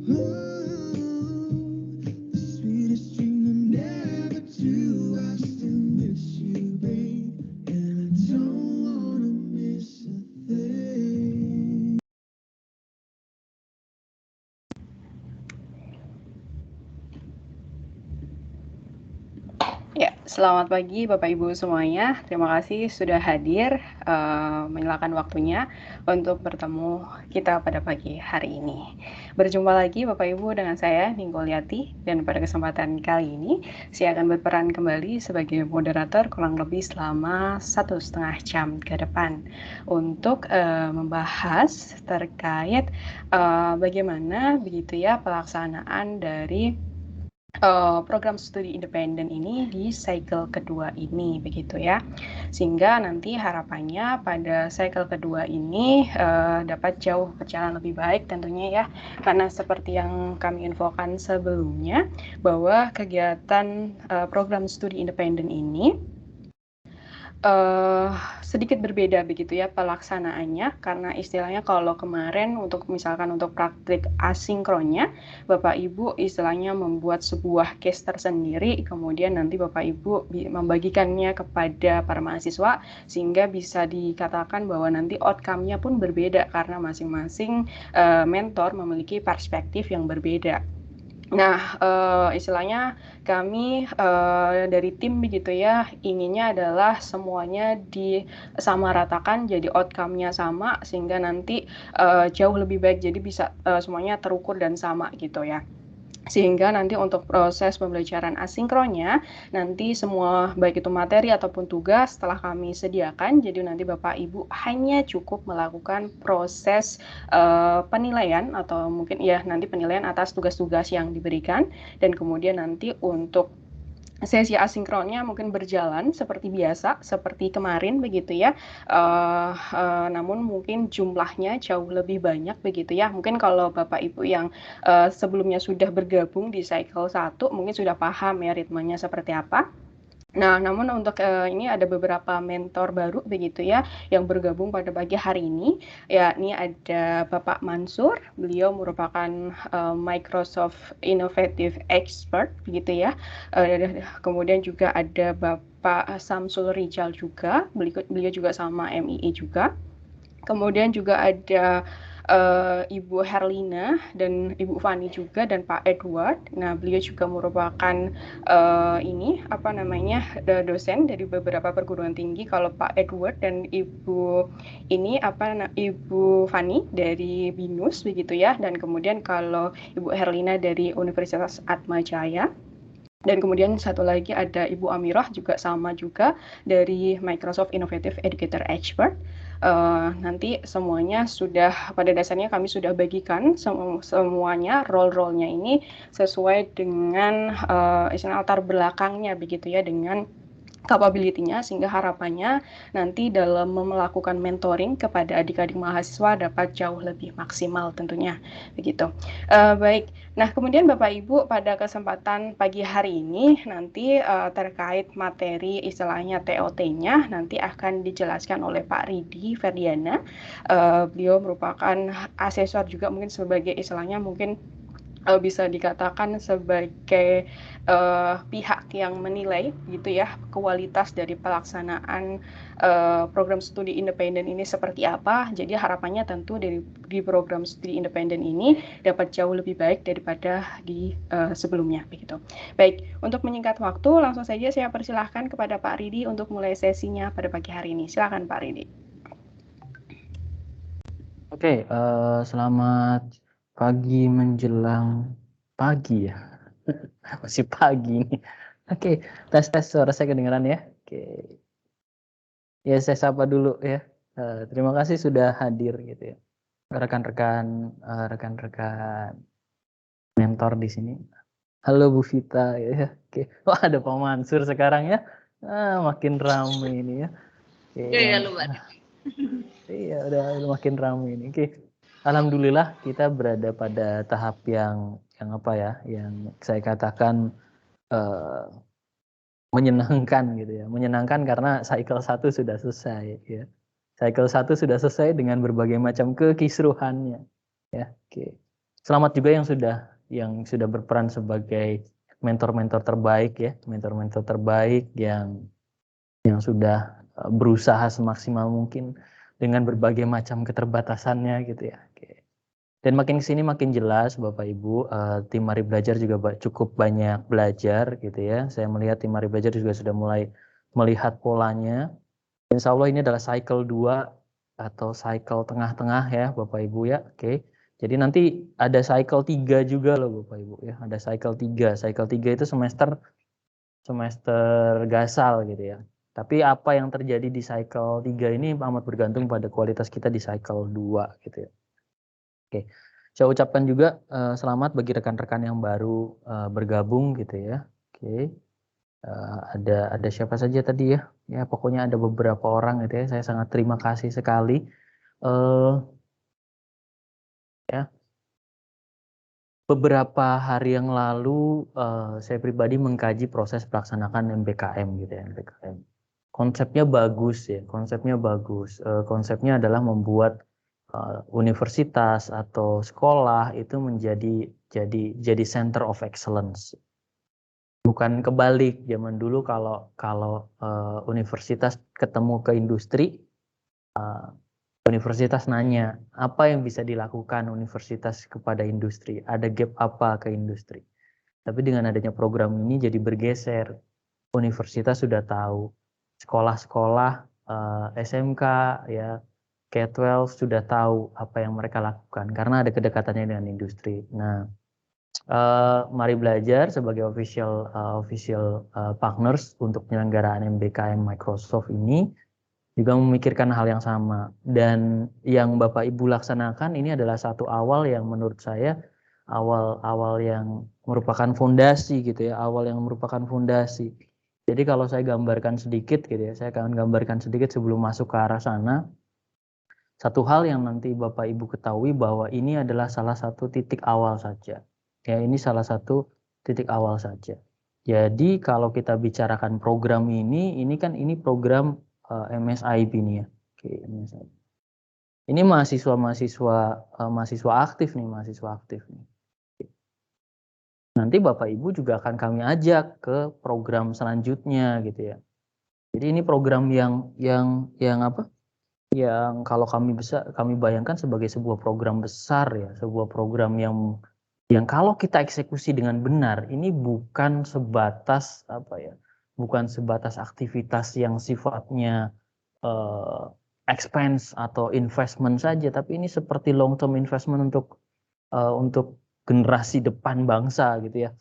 Ya, selamat pagi Bapak Ibu semuanya. Terima kasih sudah hadir, menyempatkan waktunya untuk bertemu kita pada pagi hari ini. Berjumpa lagi Bapak Ibu dengan saya, Ninggoliati, dan pada kesempatan kali ini saya akan berperan kembali sebagai moderator kurang lebih selama 1,5 jam ke depan untuk membahas terkait bagaimana begitu ya pelaksanaan dari program studi independen ini di cycle kedua ini begitu ya, sehingga nanti harapannya pada cycle kedua ini dapat jauh berjalan lebih baik tentunya ya, karena seperti yang kami infokan sebelumnya bahwa kegiatan program studi independen ini sedikit berbeda begitu ya pelaksanaannya, karena istilahnya kalau kemarin misalkan untuk praktik asinkronnya Bapak Ibu istilahnya membuat sebuah case tersendiri, kemudian nanti Bapak Ibu membagikannya kepada para mahasiswa sehingga bisa dikatakan bahwa nanti outcome-nya pun berbeda karena masing-masing mentor memiliki perspektif yang berbeda. Nah, istilahnya kami dari tim begitu ya, inginnya adalah semuanya disamaratakan jadi outcome-nya sama sehingga nanti jauh lebih baik, jadi bisa semuanya terukur dan sama gitu ya. Sehingga nanti untuk proses pembelajaran asinkronnya nanti semua baik itu materi ataupun tugas telah kami sediakan, jadi nanti Bapak Ibu hanya cukup melakukan proses penilaian atau mungkin ya nanti penilaian atas tugas-tugas yang diberikan, dan kemudian nanti untuk sesi asinkronnya mungkin berjalan seperti biasa, seperti kemarin begitu ya, namun mungkin jumlahnya jauh lebih banyak begitu ya. Mungkin kalau Bapak Ibu yang sebelumnya sudah bergabung di cycle 1 mungkin sudah paham ya ritmenya seperti apa. Nah, namun untuk ini ada beberapa mentor baru begitu ya yang bergabung pada pagi hari ini. Ya, ini ada Bapak Mansur, beliau merupakan Microsoft Innovative Expert begitu ya. Kemudian juga ada Bapak Samsul Rijal juga, beliau juga sama MIE juga. Kemudian juga ada Ibu Herlina dan Ibu Fani juga dan Pak Edward. Nah, beliau juga merupakan dosen dari beberapa perguruan tinggi. Kalau Pak Edward dan Ibu Fani dari BINUS begitu ya. Dan kemudian kalau Ibu Herlina dari Universitas Atmajaya. Dan kemudian satu lagi ada Ibu Amirah juga sama juga dari Microsoft Innovative Educator Expert. Nanti semuanya sudah pada dasarnya kami sudah bagikan semuanya role-nya ini sesuai dengan istilah latar belakangnya begitu ya, dengan capability-nya, sehingga harapannya nanti dalam melakukan mentoring kepada adik-adik mahasiswa dapat jauh lebih maksimal tentunya begitu. Baik, nah kemudian Bapak Ibu pada kesempatan pagi hari ini nanti terkait materi istilahnya TOT-nya nanti akan dijelaskan oleh Pak Ridi Ferdiana. Beliau merupakan asesor juga, mungkin sebagai istilahnya mungkin bisa dikatakan sebagai pihak yang menilai gitu ya kualitas dari pelaksanaan program studi independen ini seperti apa. Jadi harapannya tentu di program studi independen ini dapat jauh lebih baik daripada di sebelumnya begitu. Baik, untuk menyingkat waktu langsung saja saya persilahkan kepada Pak Ridi untuk mulai sesinya pada pagi hari ini. Silakan Pak Ridi. Oke, selamat pagi menjelang pagi ya. Masih pagi nih. Oke, tes suara saya kedengaran ya. Oke. Ya, saya sapa dulu ya. Terima kasih sudah hadir gitu ya. Rekan-rekan mentor di sini. Halo Bu Vita ya. Oke. Wah, ada Pak Mansur sekarang ya. Makin ramai ini ya. Iya, luar. Iya, udah makin ramai ini. Oke. Alhamdulillah kita berada pada tahap yang apa ya, yang saya katakan menyenangkan gitu ya. Menyenangkan karena cycle 1 sudah selesai ya. Cycle 1 sudah selesai dengan berbagai macam kekisruhannya. Ya, oke. Selamat juga yang sudah berperan sebagai mentor-mentor terbaik ya, mentor-mentor terbaik yang sudah berusaha semaksimal mungkin dengan berbagai macam keterbatasannya gitu ya. Oke. Dan makin kesini makin jelas Bapak Ibu, tim Mari Belajar juga cukup banyak belajar gitu ya. Saya melihat tim Mari Belajar juga sudah mulai melihat polanya. Insya Allah ini adalah cycle 2 atau cycle tengah-tengah ya Bapak Ibu ya. Oke. Jadi nanti ada cycle 3 juga loh Bapak Ibu ya. Ada cycle 3. Cycle 3 itu semester gasal gitu ya. Tapi apa yang terjadi di cycle 3 ini amat bergantung pada kualitas kita di cycle 2 gitu ya. Oke. Saya ucapkan juga selamat bagi rekan-rekan yang baru bergabung gitu ya. Oke. Ada siapa saja tadi ya? Ya pokoknya ada beberapa orang gitu ya. Saya sangat terima kasih sekali. Ya. Beberapa hari yang lalu saya pribadi mengkaji proses pelaksanaan MBKM gitu ya, MBKM. Konsepnya bagus ya, konsepnya bagus. Konsepnya adalah membuat universitas atau sekolah itu jadi center of excellence. Bukan kebalik, zaman dulu kalau universitas ketemu ke industri, universitas nanya, apa yang bisa dilakukan universitas kepada industri? Ada gap apa ke industri? Tapi dengan adanya program ini jadi bergeser. Universitas sudah tahu, sekolah-sekolah SMK ya K-12 sudah tahu apa yang mereka lakukan karena ada kedekatannya dengan industri. Nah, Mari Belajar sebagai official partners untuk penyelenggaraan MBKM Microsoft ini juga memikirkan hal yang sama, dan yang Bapak Ibu laksanakan ini adalah satu awal yang menurut saya awal yang merupakan fondasi gitu ya, awal yang merupakan fondasi. Jadi kalau saya gambarkan sedikit gitu ya, saya akan gambarkan sedikit sebelum masuk ke arah sana. Satu hal yang nanti Bapak Ibu ketahui bahwa ini adalah salah satu titik awal saja. Ya, ini salah satu titik awal saja. Jadi kalau kita bicarakan program ini kan ini program MSIB nih ya. Oke, MSIB. Ini mahasiswa aktif nih, mahasiswa aktif nih. Nanti Bapak Ibu juga akan kami ajak ke program selanjutnya gitu ya. Jadi ini program yang apa? Yang kalau kami bayangkan sebagai sebuah program besar ya, sebuah program yang kalau kita eksekusi dengan benar, ini bukan sebatas apa ya? Bukan sebatas aktivitas yang sifatnya expense atau investment saja, tapi ini seperti long term investment untuk generasi depan bangsa gitu ya.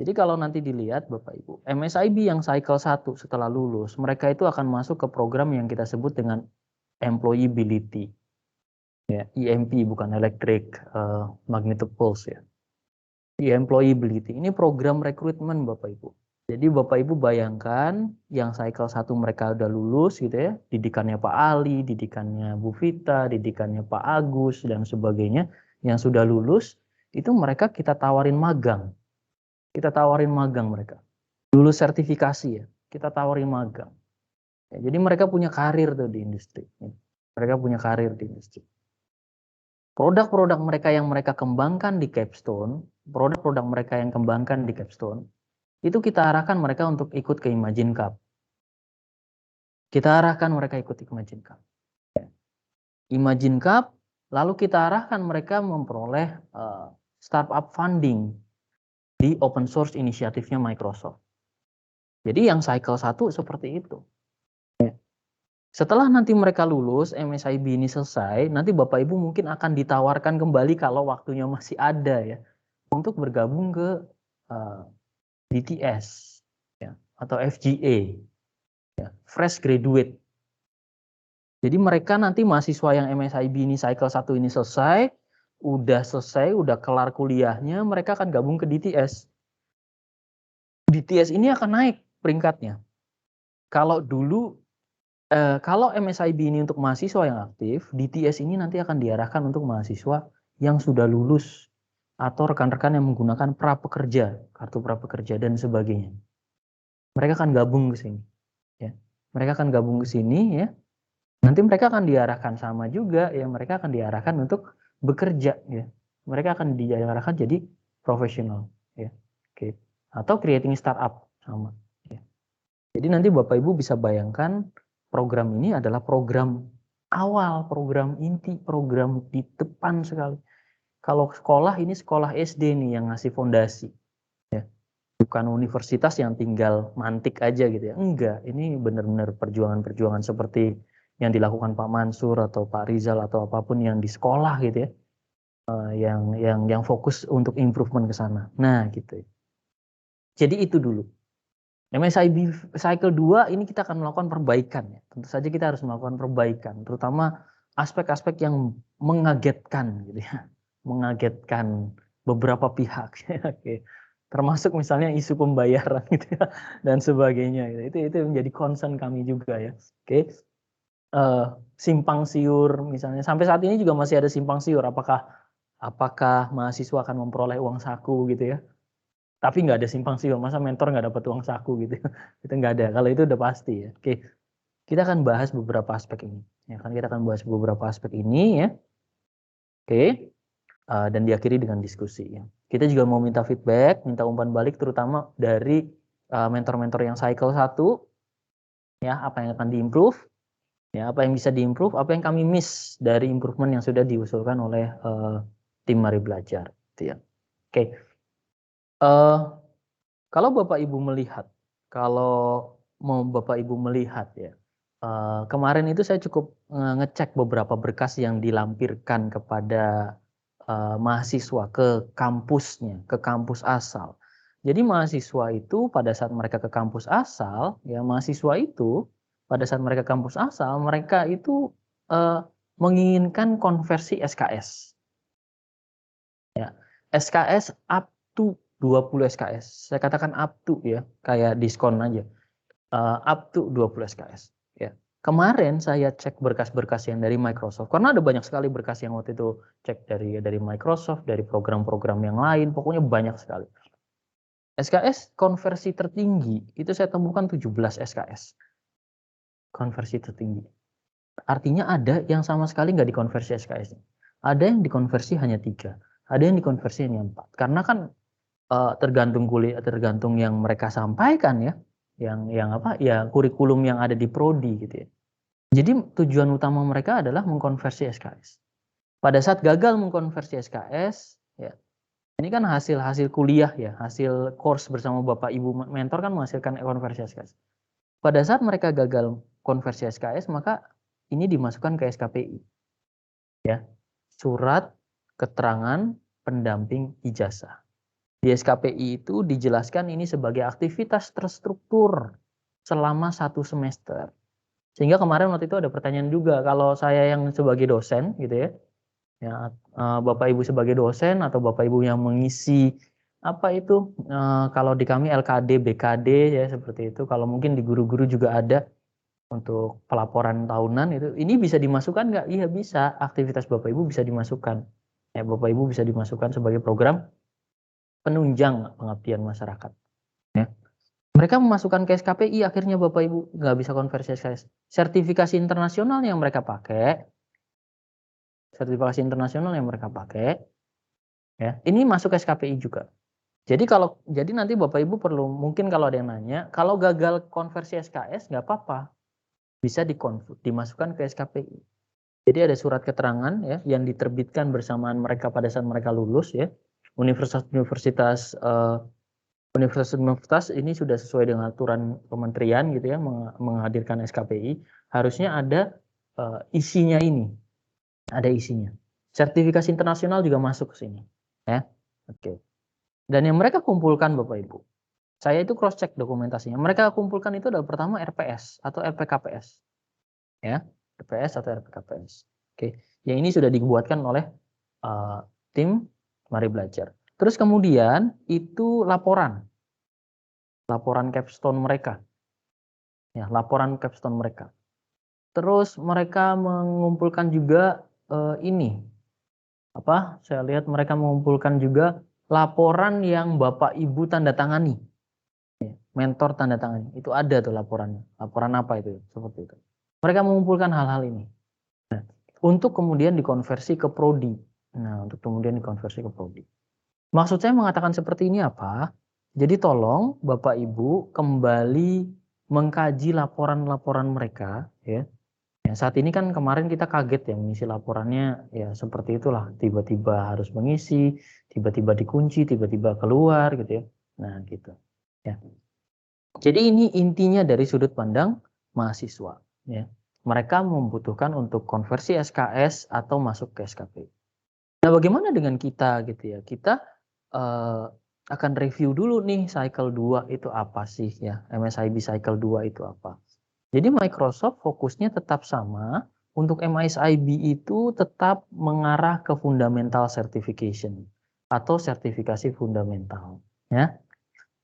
Jadi kalau nanti dilihat Bapak Ibu, MSIB yang cycle 1 setelah lulus, mereka itu akan masuk ke program yang kita sebut dengan employability. Ya, EMP bukan electric magnetic pulse ya. Employability ini program rekrutmen Bapak Ibu. Jadi Bapak Ibu bayangkan yang cycle 1 mereka udah lulus gitu ya, didikannya Pak Ali, didikannya Bu Vita, didikannya Pak Agus dan sebagainya yang sudah lulus, itu mereka kita tawarin magang. Kita tawarin magang mereka. Lulus sertifikasi ya, kita tawarin magang. Ya, jadi mereka punya karir tuh di industri. Mereka punya karir di industri. Produk-produk mereka yang mereka kembangkan di Capstone, produk-produk mereka yang kembangkan di Capstone, itu kita arahkan mereka untuk ikut ke Imagine Cup. Kita arahkan mereka ikut Imagine Cup. Imagine Cup, lalu kita arahkan mereka memperoleh startup funding di open source inisiatifnya Microsoft. Jadi yang cycle 1 seperti itu. Setelah nanti mereka lulus, MSIB ini selesai, nanti Bapak Ibu mungkin akan ditawarkan kembali kalau waktunya masih ada ya, untuk bergabung ke DTS ya, atau FGA, ya, fresh graduate. Jadi mereka nanti mahasiswa yang MSIB ini cycle 1 ini selesai, udah kelar kuliahnya, mereka akan gabung ke DTS. DTS ini akan naik peringkatnya. Kalau dulu kalau MSIB ini untuk mahasiswa yang aktif, DTS ini nanti akan diarahkan untuk mahasiswa yang sudah lulus atau rekan-rekan yang menggunakan prapekerja, kartu prapekerja dan sebagainya. Mereka akan gabung ke sini, ya. Mereka akan gabung ke sini, ya. Nanti mereka akan diarahkan sama juga, ya. Mereka akan diarahkan untuk bekerja, ya. mereka akan diarahkan jadi profesional, ya. Oke. Atau creating startup sama. Ya. Jadi nanti Bapak Ibu bisa bayangkan program ini adalah program awal, program inti, program di depan sekali. Kalau sekolah ini sekolah SD nih yang ngasih fondasi, ya. Bukan universitas yang tinggal mantik aja gitu ya. Enggak, ini benar-benar perjuangan-perjuangan seperti yang dilakukan Pak Mansur atau Pak Rizal atau apapun yang di sekolah gitu ya. Yang fokus untuk improvement ke sana. Nah, gitu. Jadi itu dulu. MSIB cycle 2 ini kita akan melakukan perbaikan ya. Tentu saja kita harus melakukan perbaikan, terutama aspek-aspek yang mengagetkan gitu ya. Mengagetkan beberapa pihak. Oke. Termasuk misalnya isu pembayaran gitu ya dan sebagainya gitu. Itu menjadi concern kami juga ya. Oke. Simpang siur misalnya sampai saat ini juga masih ada simpang siur, apakah mahasiswa akan memperoleh uang saku gitu ya, tapi nggak ada simpang siur, masa mentor nggak dapat uang saku gitu. Itu nggak ada, kalau itu udah pasti ya. Oke, kita akan bahas beberapa aspek ini ya kan, kita akan bahas beberapa aspek ini ya. Oke, dan diakhiri dengan diskusi ya. Kita juga mau minta feedback, minta umpan balik terutama dari mentor-mentor yang cycle 1 ya, apa yang akan diimprove ya, apa yang bisa diimprove, apa yang kami miss dari improvement yang sudah diusulkan oleh tim Mari Belajar gitu ya. Oke. Kalau Bapak Ibu melihat, kalau mau Bapak Ibu melihat ya, kemarin itu saya cukup ngecek beberapa berkas yang dilampirkan kepada mahasiswa ke kampusnya, ke kampus asal. Jadi mahasiswa itu pada saat mereka ke kampus asal, ya mahasiswa itu pada saat mereka ke kampus asal, mereka itu menginginkan konversi SKS. Ya, SKS up to 20 SKS. Saya katakan up to ya, kayak diskon aja. Up to 20 SKS. Ya. Kemarin saya cek berkas-berkas yang dari Microsoft, karena ada banyak sekali berkas yang waktu itu cek dari Microsoft, dari program-program yang lain, pokoknya banyak sekali. SKS konversi tertinggi itu saya temukan 17 SKS. Konversi tertinggi. Artinya ada yang sama sekali nggak dikonversi SKS-nya. Ada yang dikonversi hanya 3. Ada yang dikonversi hanya 4. Karena kan tergantung tergantung yang mereka sampaikan ya, yang apa ya, kurikulum yang ada di prodi gitu ya. Jadi tujuan utama mereka adalah mengkonversi SKS. Pada saat gagal mengkonversi SKS ya, ini kan hasil kuliah ya, hasil course bersama Bapak Ibu mentor kan menghasilkan konversi SKS. Pada saat mereka gagal konversi SKS, maka ini dimasukkan ke SKPI ya, surat keterangan pendamping ijazah. Di SKPI itu dijelaskan ini sebagai aktivitas terstruktur selama 1 semester. Sehingga kemarin waktu itu ada pertanyaan juga, kalau saya yang sebagai dosen gitu ya, Bapak Ibu sebagai dosen atau Bapak Ibu yang mengisi apa itu, kalau di kami LKD, BKD ya seperti itu. Kalau mungkin di guru-guru juga ada untuk pelaporan tahunan itu, ini bisa dimasukkan nggak? Iya bisa, aktivitas Bapak Ibu bisa dimasukkan. Ya, Bapak Ibu bisa dimasukkan sebagai program penunjang pengabdian masyarakat. Ya. Mereka memasukkan ke SKPI, akhirnya Bapak Ibu nggak bisa konversi SKS. Sertifikasi internasional yang mereka pakai, ya, ini masuk ke SKPI juga. Jadi nanti Bapak Ibu perlu, mungkin kalau ada yang nanya, kalau gagal konversi SKS nggak apa-apa, bisa dimasukkan ke SKPI. Jadi ada surat keterangan ya yang diterbitkan bersamaan mereka pada saat mereka lulus ya. Universitas ini sudah sesuai dengan aturan kementerian gitu ya, menghadirkan SKPI, harusnya ada isinya ini. Ada isinya. Sertifikasi internasional juga masuk ke sini ya. Oke. Dan yang mereka kumpulkan Bapak Ibu, saya itu cross check dokumentasinya. Mereka kumpulkan itu adalah pertama RPS atau RPKPS. Ya, RPS atau RPKPS. Oke. Yang ini sudah dibuatkan oleh tim Mari Belajar. Terus kemudian itu laporan capstone mereka. Ya, laporan capstone mereka. Terus mereka mengumpulkan juga ini. Saya lihat mereka mengumpulkan juga laporan yang Bapak Ibu tanda tangani. Mentor tanda tangani. Itu ada tuh laporannya. Laporan apa itu? Seperti itu. Mereka mengumpulkan hal-hal ini. Nah, untuk kemudian dikonversi ke prodi. Nah, untuk kemudian dikonversi ke prodi. Maksud saya mengatakan seperti ini apa? Jadi tolong Bapak Ibu kembali mengkaji laporan-laporan mereka, ya. Ya, saat ini kan kemarin kita kaget ya mengisi laporannya ya seperti itulah, tiba-tiba harus mengisi, tiba-tiba dikunci, tiba-tiba keluar gitu ya. Nah, gitu. Ya. Jadi ini intinya dari sudut pandang mahasiswa, ya. Mereka membutuhkan untuk konversi SKS atau masuk ke SKP. Nah, bagaimana dengan kita gitu ya? Kita akan review dulu nih cycle 2 itu apa sih ya? MSIB cycle 2 itu apa? Jadi Microsoft fokusnya tetap sama, untuk MSIB itu tetap mengarah ke fundamental certification atau sertifikasi fundamental, ya.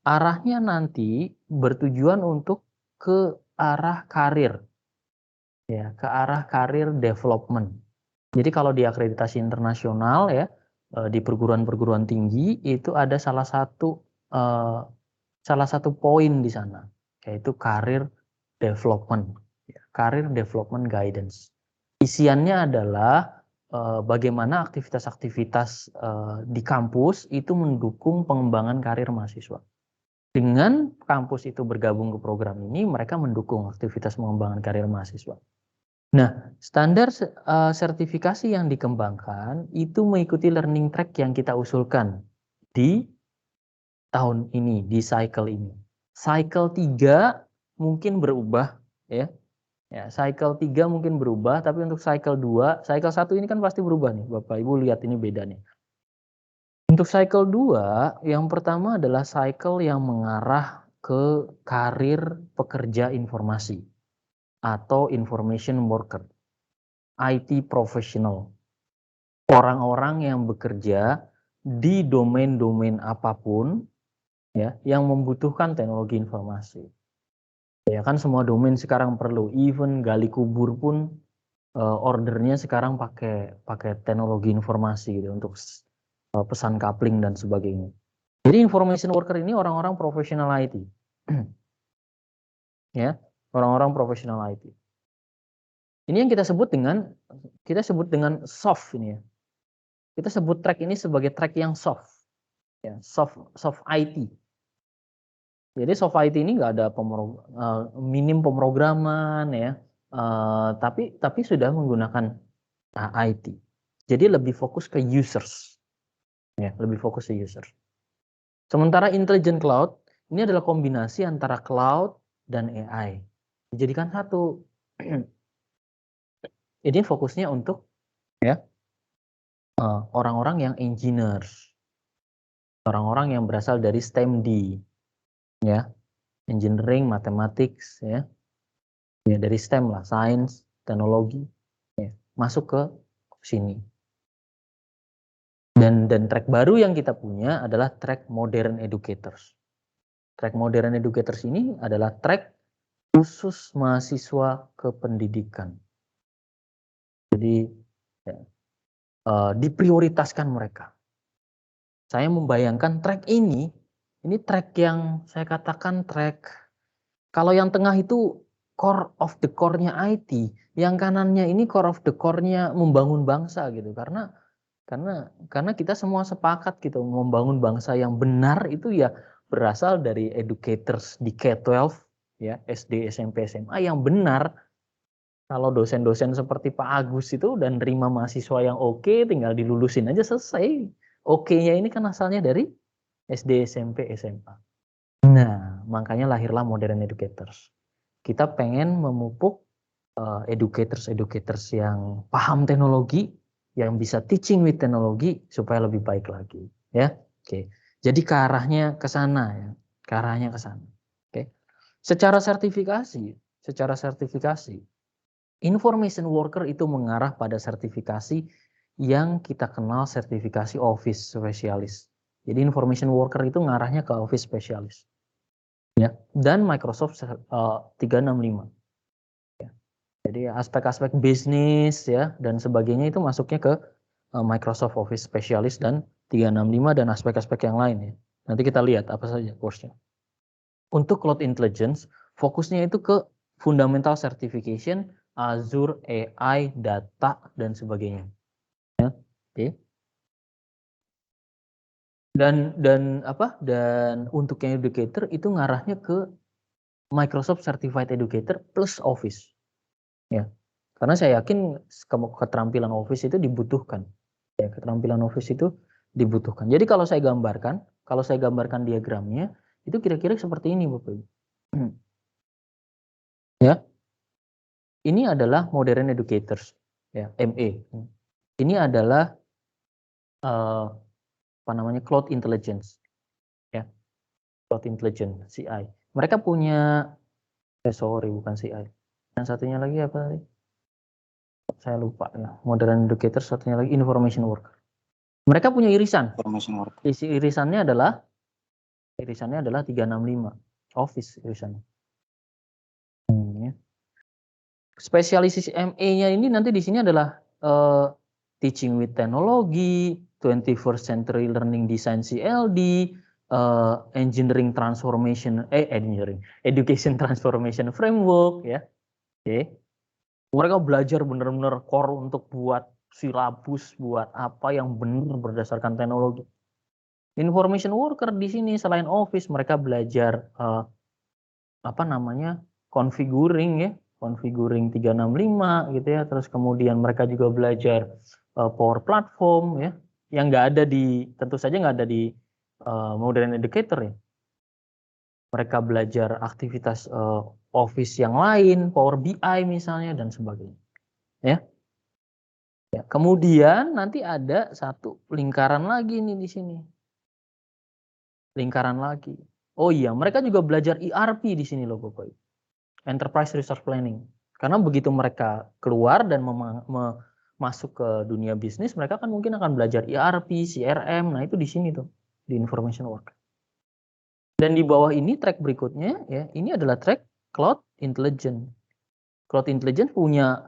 Arahnya nanti bertujuan untuk ke arah karir, ya, ke arah karir development. Jadi kalau di akreditasi internasional ya, di perguruan-perguruan tinggi itu ada salah satu poin di sana, yaitu karir development, karir development guidance. Isiannya adalah bagaimana aktivitas-aktivitas di kampus itu mendukung pengembangan karir mahasiswa. Dengan kampus itu bergabung ke program ini, mereka mendukung aktivitas pengembangan karir mahasiswa. Nah, standar sertifikasi yang dikembangkan itu mengikuti learning track yang kita usulkan di tahun ini, di cycle ini. Cycle 3 mungkin berubah, ya. Ya, cycle 3 mungkin berubah, tapi untuk cycle 2, cycle 1 ini kan pasti berubah nih, Bapak Ibu lihat ini beda nih. Untuk cycle 2, yang pertama adalah cycle yang mengarah ke karir pekerja informasi atau information worker. IT professional, orang-orang yang bekerja di domain-domain apapun ya yang membutuhkan teknologi informasi. Ya kan semua domain sekarang perlu, even gali kubur pun ordernya sekarang pakai teknologi informasi gitu, untuk pesan coupling dan sebagainya. Jadi information worker ini orang-orang profesional IT. Ya, orang-orang profesional IT. Ini yang kita sebut dengan soft ini ya. Kita sebut track ini sebagai track yang soft, ya, soft IT. Jadi soft IT ini nggak ada minim pemrograman ya, tapi sudah menggunakan IT. Jadi lebih fokus ke users, ya, lebih fokus ke users. Sementara intelligent cloud ini adalah kombinasi antara cloud dan AI. Dijadikan satu. Ini fokusnya untuk ya orang-orang yang engineers, orang-orang yang berasal dari STEM-D, ya, engineering, mathematics, ya, dari STEM lah, science, teknologi, ya, masuk ke sini. Dan track baru yang kita punya adalah track modern educators. Track modern educators ini adalah track khusus mahasiswa kependidikan. Jadi ya, diprioritaskan mereka. Saya membayangkan track ini track yang saya katakan track, kalau yang tengah itu core of the core-nya IT, yang kanannya ini core of the core-nya membangun bangsa gitu. Karena kita semua sepakat gitu, membangun bangsa yang benar itu ya berasal dari educators di K-12 ya, SD, SMP, SMA yang benar. Kalau dosen-dosen seperti Pak Agus itu dan nerima mahasiswa yang oke, tinggal dilulusin aja selesai. Oke-nya ini kan asalnya dari SD, SMP, SMA. Nah, makanya lahirlah modern educators. Kita pengen memupuk educators yang paham teknologi, yang bisa teaching with teknologi supaya lebih baik lagi, ya. Oke. Jadi ke arahnya ke sana ya. Ke arahnya ke sana. Oke. Secara sertifikasi, information worker itu mengarah pada sertifikasi yang kita kenal sertifikasi office specialist. Jadi information worker itu ngarahnya ke office specialist. Ya, dan Microsoft 365. Ya. Jadi aspek-aspek bisnis ya dan sebagainya itu masuknya ke Microsoft Office Specialist dan 365 dan aspek-aspek yang lain ya. Nanti kita lihat apa saja course-nya. Untuk Cloud Intelligence, fokusnya itu ke fundamental certification, Azure, AI, data dan sebagainya. Ya. Oke. Dan apa? Dan untuk yang educator itu ngarahnya ke Microsoft Certified Educator plus Office. Ya. Karena saya yakin keterampilan Office itu dibutuhkan. Ya, keterampilan Office itu dibutuhkan. Jadi kalau saya gambarkan diagramnya, itu kira-kira seperti ini, Bapak Ibu. Ya. Ini adalah Modern Educators, ya, ME. Ini adalah apa namanya? Cloud Intelligence. Ya. Cloud Intelligence, CI. Mereka punya bukan CI. Yang satunya lagi apa tadi? Saya lupa ya. Modern Educators, satunya lagi Information Worker. Mereka punya irisan. Irisannya adalah 365 Office irisannya. Ya. Spesialisasi ME-nya ini nanti di sini adalah Teaching with Technology, 21st Century Learning Design CLD, Education Transformation Framework, ya. Oke. Mereka belajar benar-benar core untuk buat silabus, buat apa yang benar berdasarkan teknologi. Information worker di sini selain Office mereka belajar apa namanya? Configuring 365 gitu ya. Terus kemudian mereka juga belajar Power Platform ya, yang tentu saja nggak ada di Modern Educator ya. Mereka belajar aktivitas Office yang lain, Power BI misalnya dan sebagainya. Ya. Ya, kemudian nanti ada satu lingkaran lagi nih di sini. Lingkaran lagi. Oh iya, mereka juga belajar ERP di sini loh Bapak. Enterprise Resource Planning. Karena begitu mereka keluar dan masuk ke dunia bisnis, mereka kan mungkin akan belajar ERP, CRM. Nah, itu di sini tuh, di Information Worker. Dan di bawah ini track berikutnya ya, ini adalah track Cloud Intelligence. Cloud Intelligence punya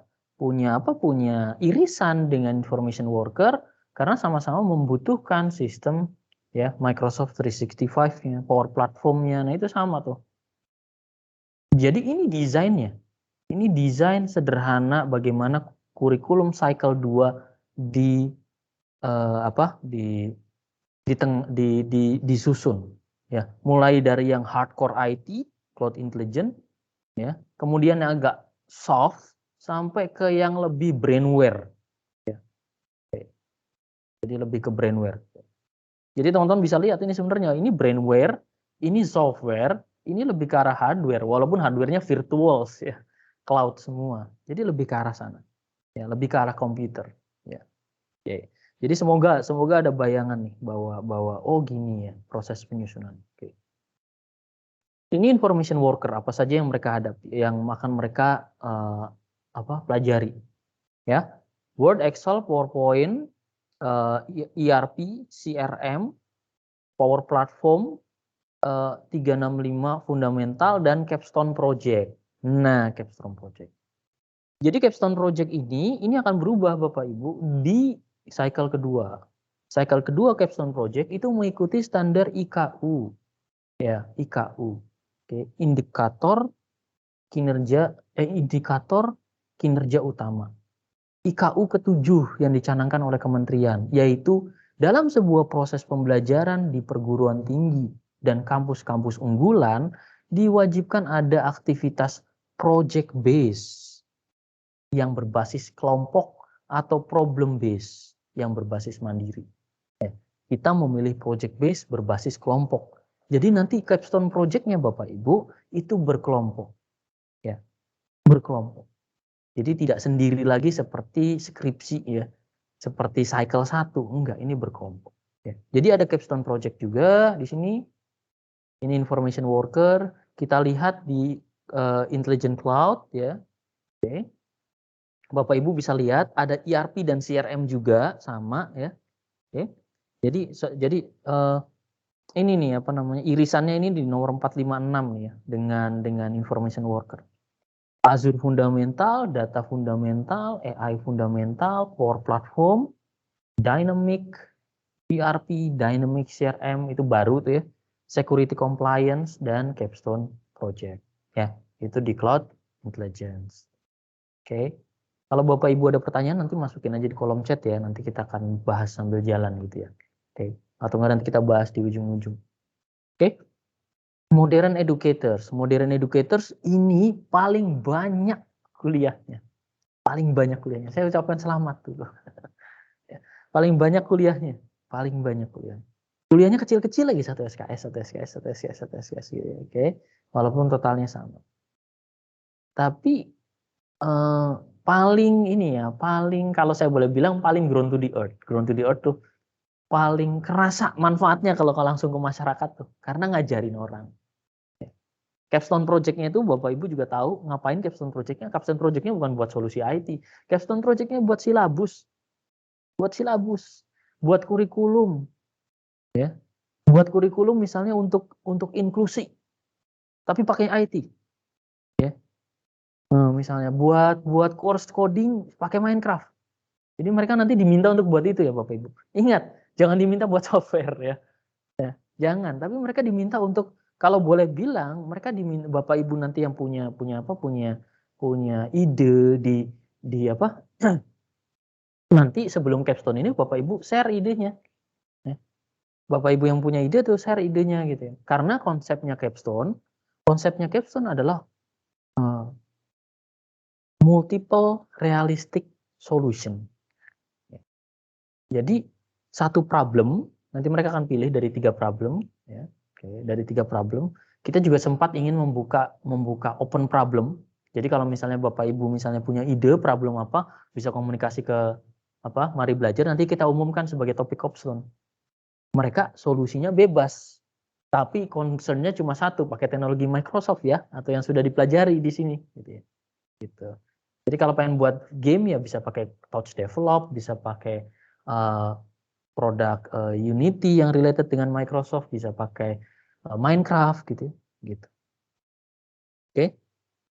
irisan dengan Information Worker karena sama-sama membutuhkan sistem ya Microsoft 365-nya, Power Platform-nya. Nah, itu sama tuh. Jadi ini desainnya. Ini desain sederhana bagaimana kurikulum cycle 2 disusun ya. Mulai dari yang hardcore IT, Cloud Intelligence ya. Kemudian yang agak soft sampai ke yang lebih brainware. Ya. Jadi lebih ke brainware. Jadi teman-teman bisa lihat ini sebenarnya ini brainware, ini software, ini lebih ke arah hardware, walaupun hardware-nya virtual ya, cloud semua. Jadi lebih ke arah sana, ya lebih ke arah komputer. Ya. Oke. Jadi semoga ada bayangan nih bahwa oh gini ya proses penyusunan. Oke. Ini information worker apa saja yang mereka hadapi, yang akan mereka pelajari, ya. Word, Excel, PowerPoint, ERP, CRM, Power Platform, 365 fundamental dan Capstone Project. Nah, Capstone Project. Jadi Capstone Project ini akan berubah Bapak Ibu di cycle kedua. Cycle kedua Capstone Project itu mengikuti standar IKU. Ya, IKU. Oke, indikator kinerja utama. IKU ke-7 yang dicanangkan oleh kementerian, yaitu dalam sebuah proses pembelajaran di perguruan tinggi dan kampus-kampus unggulan, diwajibkan ada aktivitas project base yang berbasis kelompok atau problem base yang berbasis mandiri. Kita memilih project base berbasis kelompok. Jadi nanti capstone project-nya Bapak Ibu itu berkelompok. Ya, berkelompok. Jadi tidak sendiri lagi seperti skripsi ya, seperti cycle 1, enggak, ini berkelompok. Ya. Jadi ada capstone project juga di sini. Ini information worker, kita lihat di intelligent cloud ya. Oke. Bapak Ibu bisa lihat ada ERP dan CRM juga sama ya. Oke. Jadi ini nih apa namanya? Irisannya ini di nomor 456 ya dengan information worker. Azure fundamental, data fundamental, AI fundamental, Power Platform, Dynamic ERP, Dynamic CRM itu baru tuh ya. Security Compliance dan Capstone Project. Ya, itu di Cloud Intelligence. Oke. Kalau Bapak Ibu ada pertanyaan nanti masukin aja di kolom chat ya. Nanti kita akan bahas sambil jalan gitu ya. Oke. atau nggak nanti kita bahas di ujung-ujung. Oke. Modern educators ini paling banyak kuliahnya. Paling banyak kuliahnya. Saya ucapkan selamat dulu. Paling banyak kuliahnya. Kuliahnya kecil-kecil lagi, satu SKS gitu ya. Oke. Walaupun totalnya sama. Tapi paling ini ya, paling kalau saya boleh bilang paling ground to the earth. Ground to the earth tuh paling kerasa manfaatnya kalau langsung ke masyarakat tuh, karena ngajarin orang. Capstone project-nya itu Bapak Ibu juga tahu ngapain capstone project-nya. Capstone project-nya bukan buat solusi IT. Capstone project-nya buat silabus. Buat kurikulum. Ya. Buat kurikulum misalnya untuk inklusi. Tapi pakai IT. Ya. Misalnya buat course coding pakai Minecraft. Jadi mereka nanti diminta untuk buat itu ya Bapak Ibu. Ingat, jangan diminta buat software ya. Jangan, tapi mereka diminta untuk, kalau boleh bilang, mereka diminta Bapak Ibu nanti yang punya ide di apa? Nanti sebelum capstone ini Bapak Ibu share idenya. Bapak Ibu yang punya ide tuh share idenya gitu ya. Karena konsepnya capstone adalah multiple realistic solution. Jadi satu problem, nanti mereka akan pilih dari 3 problem ya. Oke, dari 3 problem, kita juga sempat ingin membuka open problem. Jadi kalau misalnya Bapak Ibu misalnya punya ide problem apa, bisa komunikasi ke Mari Belajar, nanti kita umumkan sebagai topik capstone. Mereka solusinya bebas, tapi concernnya cuma satu, pakai teknologi Microsoft ya, atau yang sudah dipelajari di sini gitu ya. Gitu. Jadi kalau pengen buat game ya bisa pakai Touch Develop, bisa pakai produk Unity yang related dengan Microsoft, bisa pakai Minecraft gitu. Oke.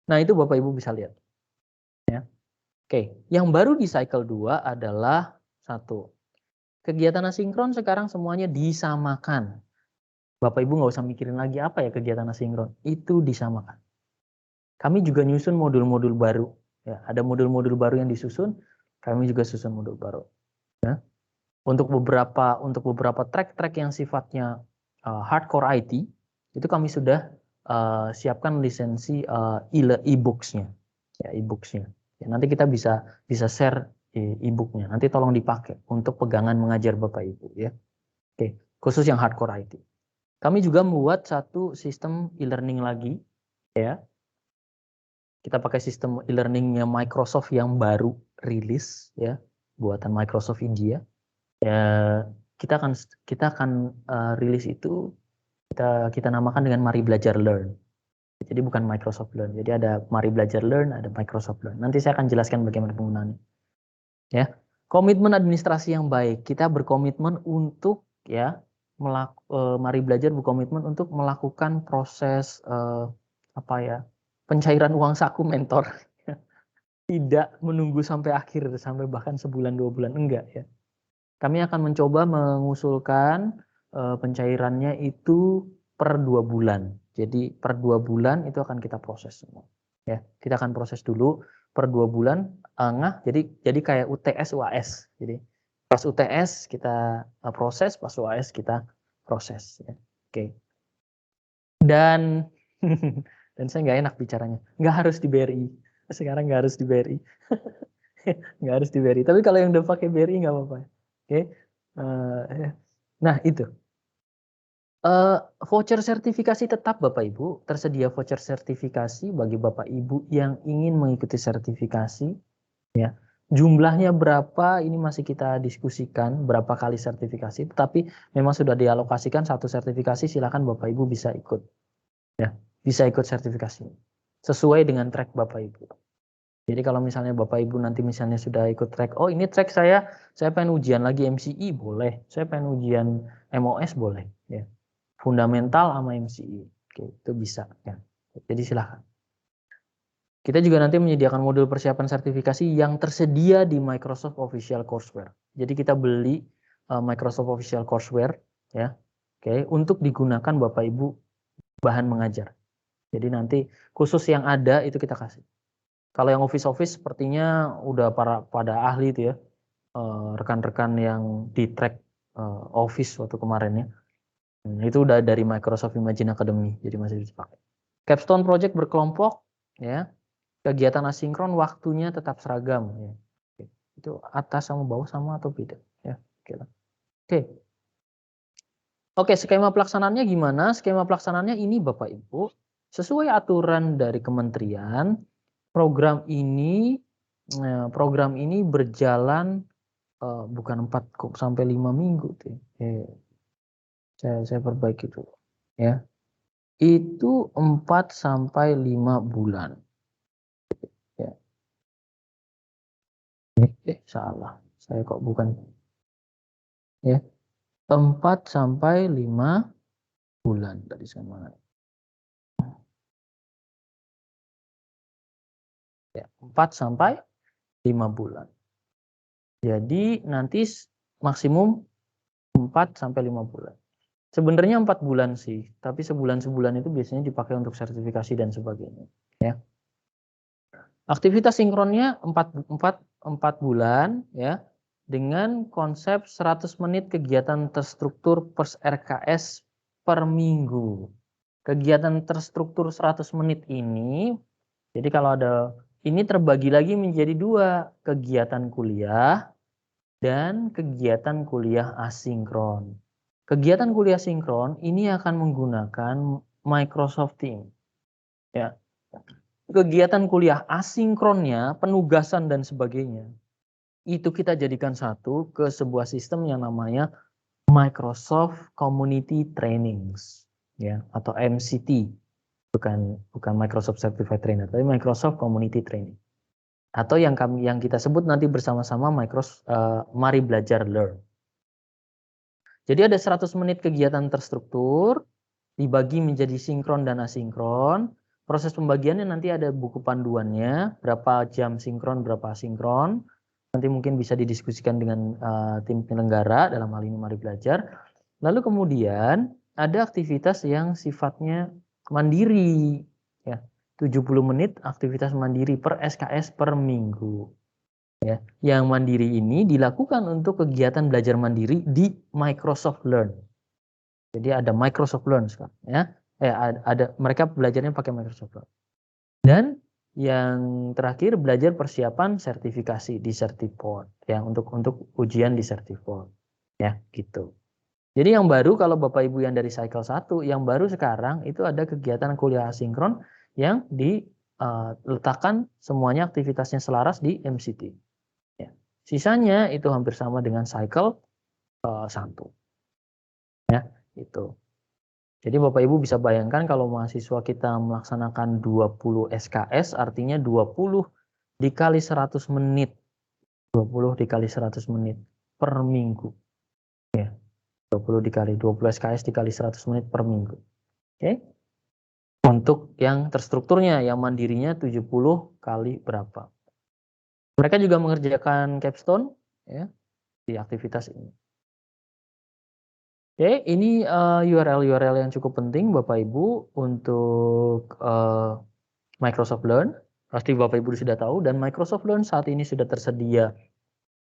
Nah, itu Bapak Ibu bisa lihat. Ya. Oke, yang baru di cycle 2 adalah satu. Kegiatan asinkron sekarang semuanya disamakan. Bapak Ibu nggak usah mikirin lagi apa ya kegiatan asinkron. Itu disamakan. Kami juga nyusun modul-modul baru. Ya, ada modul-modul baru yang disusun, kami juga susun modul baru. Ya. Untuk beberapa track-track yang sifatnya hardcore IT, itu kami sudah siapkan lisensi e-books-nya. Ya, e-books-nya. Ya, nanti kita bisa share e-book-nya. Nanti tolong dipakai untuk pegangan mengajar Bapak Ibu ya. Oke, khusus yang hardcore IT. Kami juga membuat satu sistem e-learning lagi ya. Kita pakai sistem e-learningnya Microsoft yang baru rilis ya, buatan Microsoft India. Ya, kita akan rilis itu kita namakan dengan Mari Belajar Learn. Jadi bukan Microsoft Learn. Jadi ada Mari Belajar Learn, ada Microsoft Learn. Nanti saya akan jelaskan bagaimana penggunaannya. Ya, komitmen administrasi yang baik. Kita berkomitmen untuk ya Mari Belajar berkomitmen untuk melakukan proses pencairan uang saku mentor. Tidak menunggu sampai akhir, sampai bahkan sebulan 2 bulan, enggak ya. Kami akan mencoba mengusulkan pencairannya itu per 2 bulan. Jadi per 2 bulan itu akan kita proses semua. Ya, kita akan proses dulu per 2 bulan. Jadi kayak UTS UAS. Jadi pas UTS kita proses, pas UAS kita proses. Ya. Oke. Dan dan saya nggak enak bicaranya. Nggak harus di BRI. Sekarang nggak harus di BRI. Nggak harus di BRI. Tapi kalau yang udah pakai BRI nggak apa-apa. Oke. Nah itu. Voucher sertifikasi tetap Bapak Ibu. Tersedia voucher sertifikasi bagi Bapak Ibu yang ingin mengikuti sertifikasi. Ya. Jumlahnya berapa ini masih kita diskusikan, berapa kali sertifikasi. Tetapi memang sudah dialokasikan satu sertifikasi, silakan Bapak Ibu bisa ikut. Ya, bisa ikut sertifikasi. Sesuai dengan track Bapak Ibu. Jadi kalau misalnya Bapak Ibu nanti misalnya sudah ikut track, oh ini track saya pengen ujian lagi MCI, boleh. Saya pengen ujian MOS, boleh. Ya. Fundamental sama MCI. Oke, itu bisa. Ya. Jadi silahkan. Kita juga nanti menyediakan modul persiapan sertifikasi yang tersedia di Microsoft Official Courseware. Jadi kita beli Microsoft Official Courseware, ya, oke, untuk digunakan Bapak Ibu bahan mengajar. Jadi nanti khusus yang ada itu kita kasih. Kalau yang Office sepertinya udah pada ahli itu ya, rekan-rekan yang di track Office waktu kemarin ya. Itu udah dari Microsoft Imagine Academy, jadi masih bisa pakai. Capstone project berkelompok, ya. Kegiatan asinkron waktunya tetap seragam, ya. Itu atas sama bawah sama atau beda, ya. Oke. Oke, skema pelaksanaannya gimana? Skema pelaksanaannya ini Bapak Ibu, sesuai aturan dari kementerian, program ini berjalan bukan 4 sampai 5 minggu, saya perbaiki dulu, ya. Itu 4 sampai 5 bulan. Ya. Salah. Saya kok bukan. Ya. 4 sampai 5 bulan tadi saya. Ya, 4 sampai 5 bulan. Jadi nanti maksimum 4 sampai 5 bulan. Sebenarnya 4 bulan sih, tapi sebulan-sebulan itu biasanya dipakai untuk sertifikasi dan sebagainya, ya. Aktivitas sinkronnya 4 bulan, ya, dengan konsep 100 menit kegiatan terstruktur per RKS per minggu. Kegiatan terstruktur 100 menit ini, jadi kalau ada, ini terbagi lagi menjadi 2, kegiatan kuliah dan kegiatan kuliah asinkron. Kegiatan kuliah sinkron ini akan menggunakan Microsoft Teams, ya. Kegiatan kuliah asinkronnya, penugasan dan sebagainya, itu kita jadikan satu ke sebuah sistem yang namanya Microsoft Community Trainings, ya, atau MCT, bukan Microsoft Certified Trainer, tapi Microsoft Community Training, atau yang kita sebut nanti bersama-sama Microsoft Mari Belajar Learn. Jadi ada 100 menit kegiatan terstruktur, dibagi menjadi sinkron dan asinkron. Proses pembagiannya nanti ada buku panduannya, berapa jam sinkron, berapa asinkron. Nanti mungkin bisa didiskusikan dengan tim penyelenggara, dalam hal ini Mari Belajar. Lalu kemudian ada aktivitas yang sifatnya mandiri, ya. 70 menit aktivitas mandiri per SKS per minggu. Ya, yang mandiri ini dilakukan untuk kegiatan belajar mandiri di Microsoft Learn. Jadi ada Microsoft Learn sekarang, ya. Ada mereka belajarnya pakai Microsoft Learn. Dan yang terakhir belajar persiapan sertifikasi di Certiport, ya, untuk ujian di Certiport, ya, gitu. Jadi yang baru kalau Bapak Ibu yang dari cycle 1, yang baru sekarang itu ada kegiatan kuliah asinkron yang diletakkan semuanya aktivitasnya selaras di MCT. Ya. Sisanya itu hampir sama dengan cycle 1. Ya, itu. Jadi Bapak Ibu bisa bayangkan kalau mahasiswa kita melaksanakan 20 SKS, artinya 20 dikali 100 menit. 20 dikali 100 menit per minggu. Ya. 20 SKS dikali 100 menit per minggu. Oke. Untuk yang terstrukturnya, yang mandirinya 70 kali berapa. Mereka juga mengerjakan capstone, ya, di aktivitas ini. Oke, ini URL yang cukup penting Bapak Ibu untuk Microsoft Learn. Pasti Bapak Ibu sudah tahu, dan Microsoft Learn saat ini sudah tersedia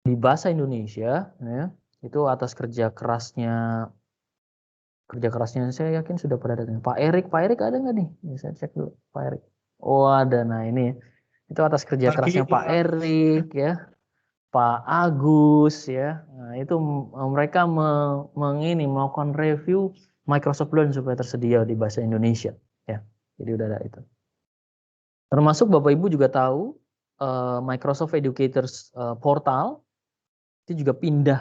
di bahasa Indonesia, ya. Itu atas kerja kerasnya saya yakin sudah pada datang. Pak Erik ada nggak nih? Saya cek dulu Pak Erik. Oh ada, nah ini itu atas kerja kerasnya Pak Erik, ya. Pak Agus, ya. Nah, itu mereka melakukan review Microsoft Learn supaya tersedia di bahasa Indonesia, ya. Jadi udah ada itu. Termasuk Bapak Ibu juga tahu Microsoft Educators Portal itu juga pindah,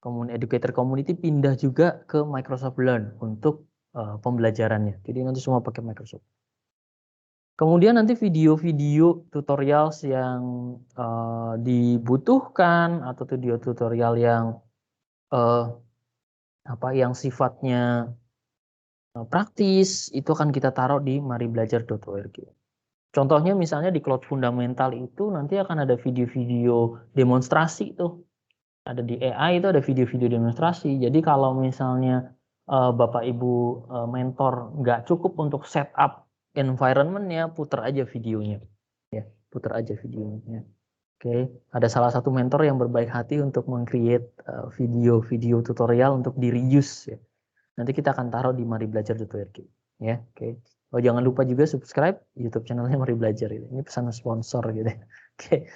Educator Community pindah juga ke Microsoft Learn untuk pembelajarannya. Jadi nanti semua pakai Microsoft. Kemudian nanti video-video tutorials yang dibutuhkan atau video tutorial yang yang sifatnya praktis itu akan kita taruh di maribelajar.org. Contohnya misalnya di Cloud Fundamental itu nanti akan ada video-video demonstrasi tuh. Ada di AI itu ada video-video demonstrasi. Jadi kalau misalnya Bapak Ibu mentor nggak cukup untuk setup environment-nya, putar aja videonya, ya, putar aja videonya. Oke, ada salah satu mentor yang berbaik hati untuk meng-create video-video tutorial untuk di-reuse ya. Nanti kita akan taruh di maribelajar.org ya. Oke. Oh, jangan lupa juga subscribe YouTube channelnya Mari Belajar gitu. Ini pesan sponsor gitu ya. Oke.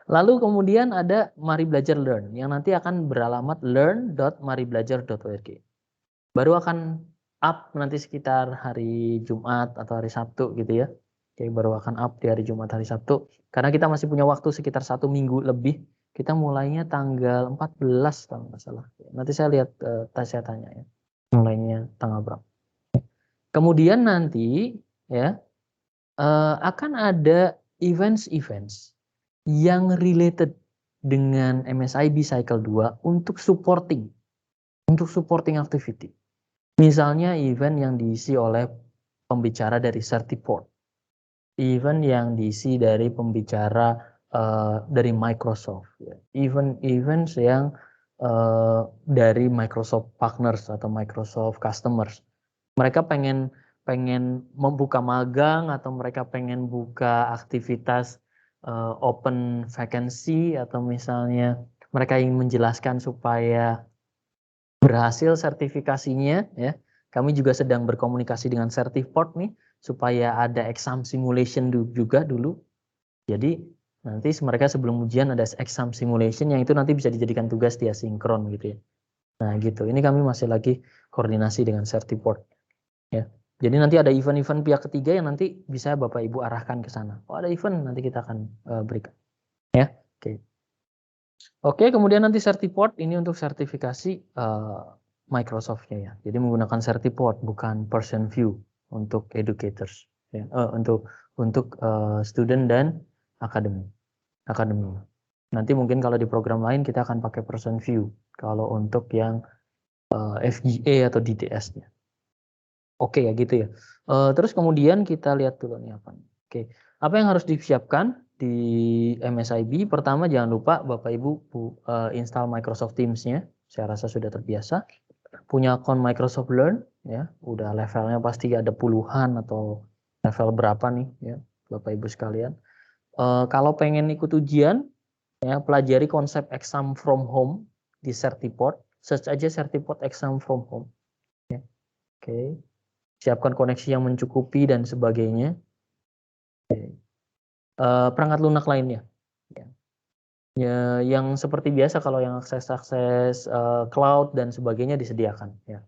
Lalu kemudian ada Mari Belajar Learn yang nanti akan beralamat learn.maribelajar.org. Baru akan up nanti sekitar hari Jumat atau hari Sabtu gitu ya. Oke, baru akan up di hari Jumat hari Sabtu. Karena kita masih punya waktu sekitar 1 minggu lebih. Kita mulainya tanggal 14 kalau nggak salah. Nanti saya lihat, saya tanya ya. Mulainya tanggal berapa. Kemudian nanti ya akan ada events-events yang related dengan MSIB Cycle 2 untuk supporting activity. Misalnya event yang diisi oleh pembicara dari Certiport, event yang diisi dari pembicara dari Microsoft, events yang dari Microsoft Partners atau Microsoft Customers. Mereka pengen membuka magang atau mereka pengen buka aktivitas open vacancy atau misalnya mereka ingin menjelaskan supaya berhasil sertifikasinya ya. Kami juga sedang berkomunikasi dengan Certiport nih supaya ada exam simulation juga dulu. Jadi nanti mereka sebelum ujian ada exam simulation yang itu nanti bisa dijadikan tugas di asinkron gitu ya. Nah gitu. Ini kami masih lagi koordinasi dengan Certiport ya. Jadi nanti ada event-event pihak ketiga yang nanti bisa Bapak Ibu arahkan ke sana. Oh ada event nanti kita akan berikan ya. Oke. Oke, kemudian nanti Certiport ini untuk sertifikasi Microsoft-nya ya. Jadi menggunakan Certiport bukan person view untuk educators ya. Untuk student dan akademi. Nanti mungkin kalau di program lain kita akan pakai person view kalau untuk yang FGA atau DTS-nya. Oke ya gitu ya. Terus kemudian kita lihat dulu nih apa. Oke, apa yang harus disiapkan di MSIB? Pertama jangan lupa Bapak Ibu install Microsoft Teams-nya. Saya rasa sudah terbiasa. Punya akun Microsoft Learn ya, udah levelnya pasti ada puluhan atau level berapa nih ya Bapak Ibu sekalian. Kalau pengen ikut ujian ya pelajari konsep exam from home di Certiport. Search aja Certiport exam from home. Ya. Oke. Siapkan koneksi yang mencukupi dan sebagainya. Perangkat lunak lainnya. Ya, yang seperti biasa kalau yang akses cloud dan sebagainya disediakan. Ya.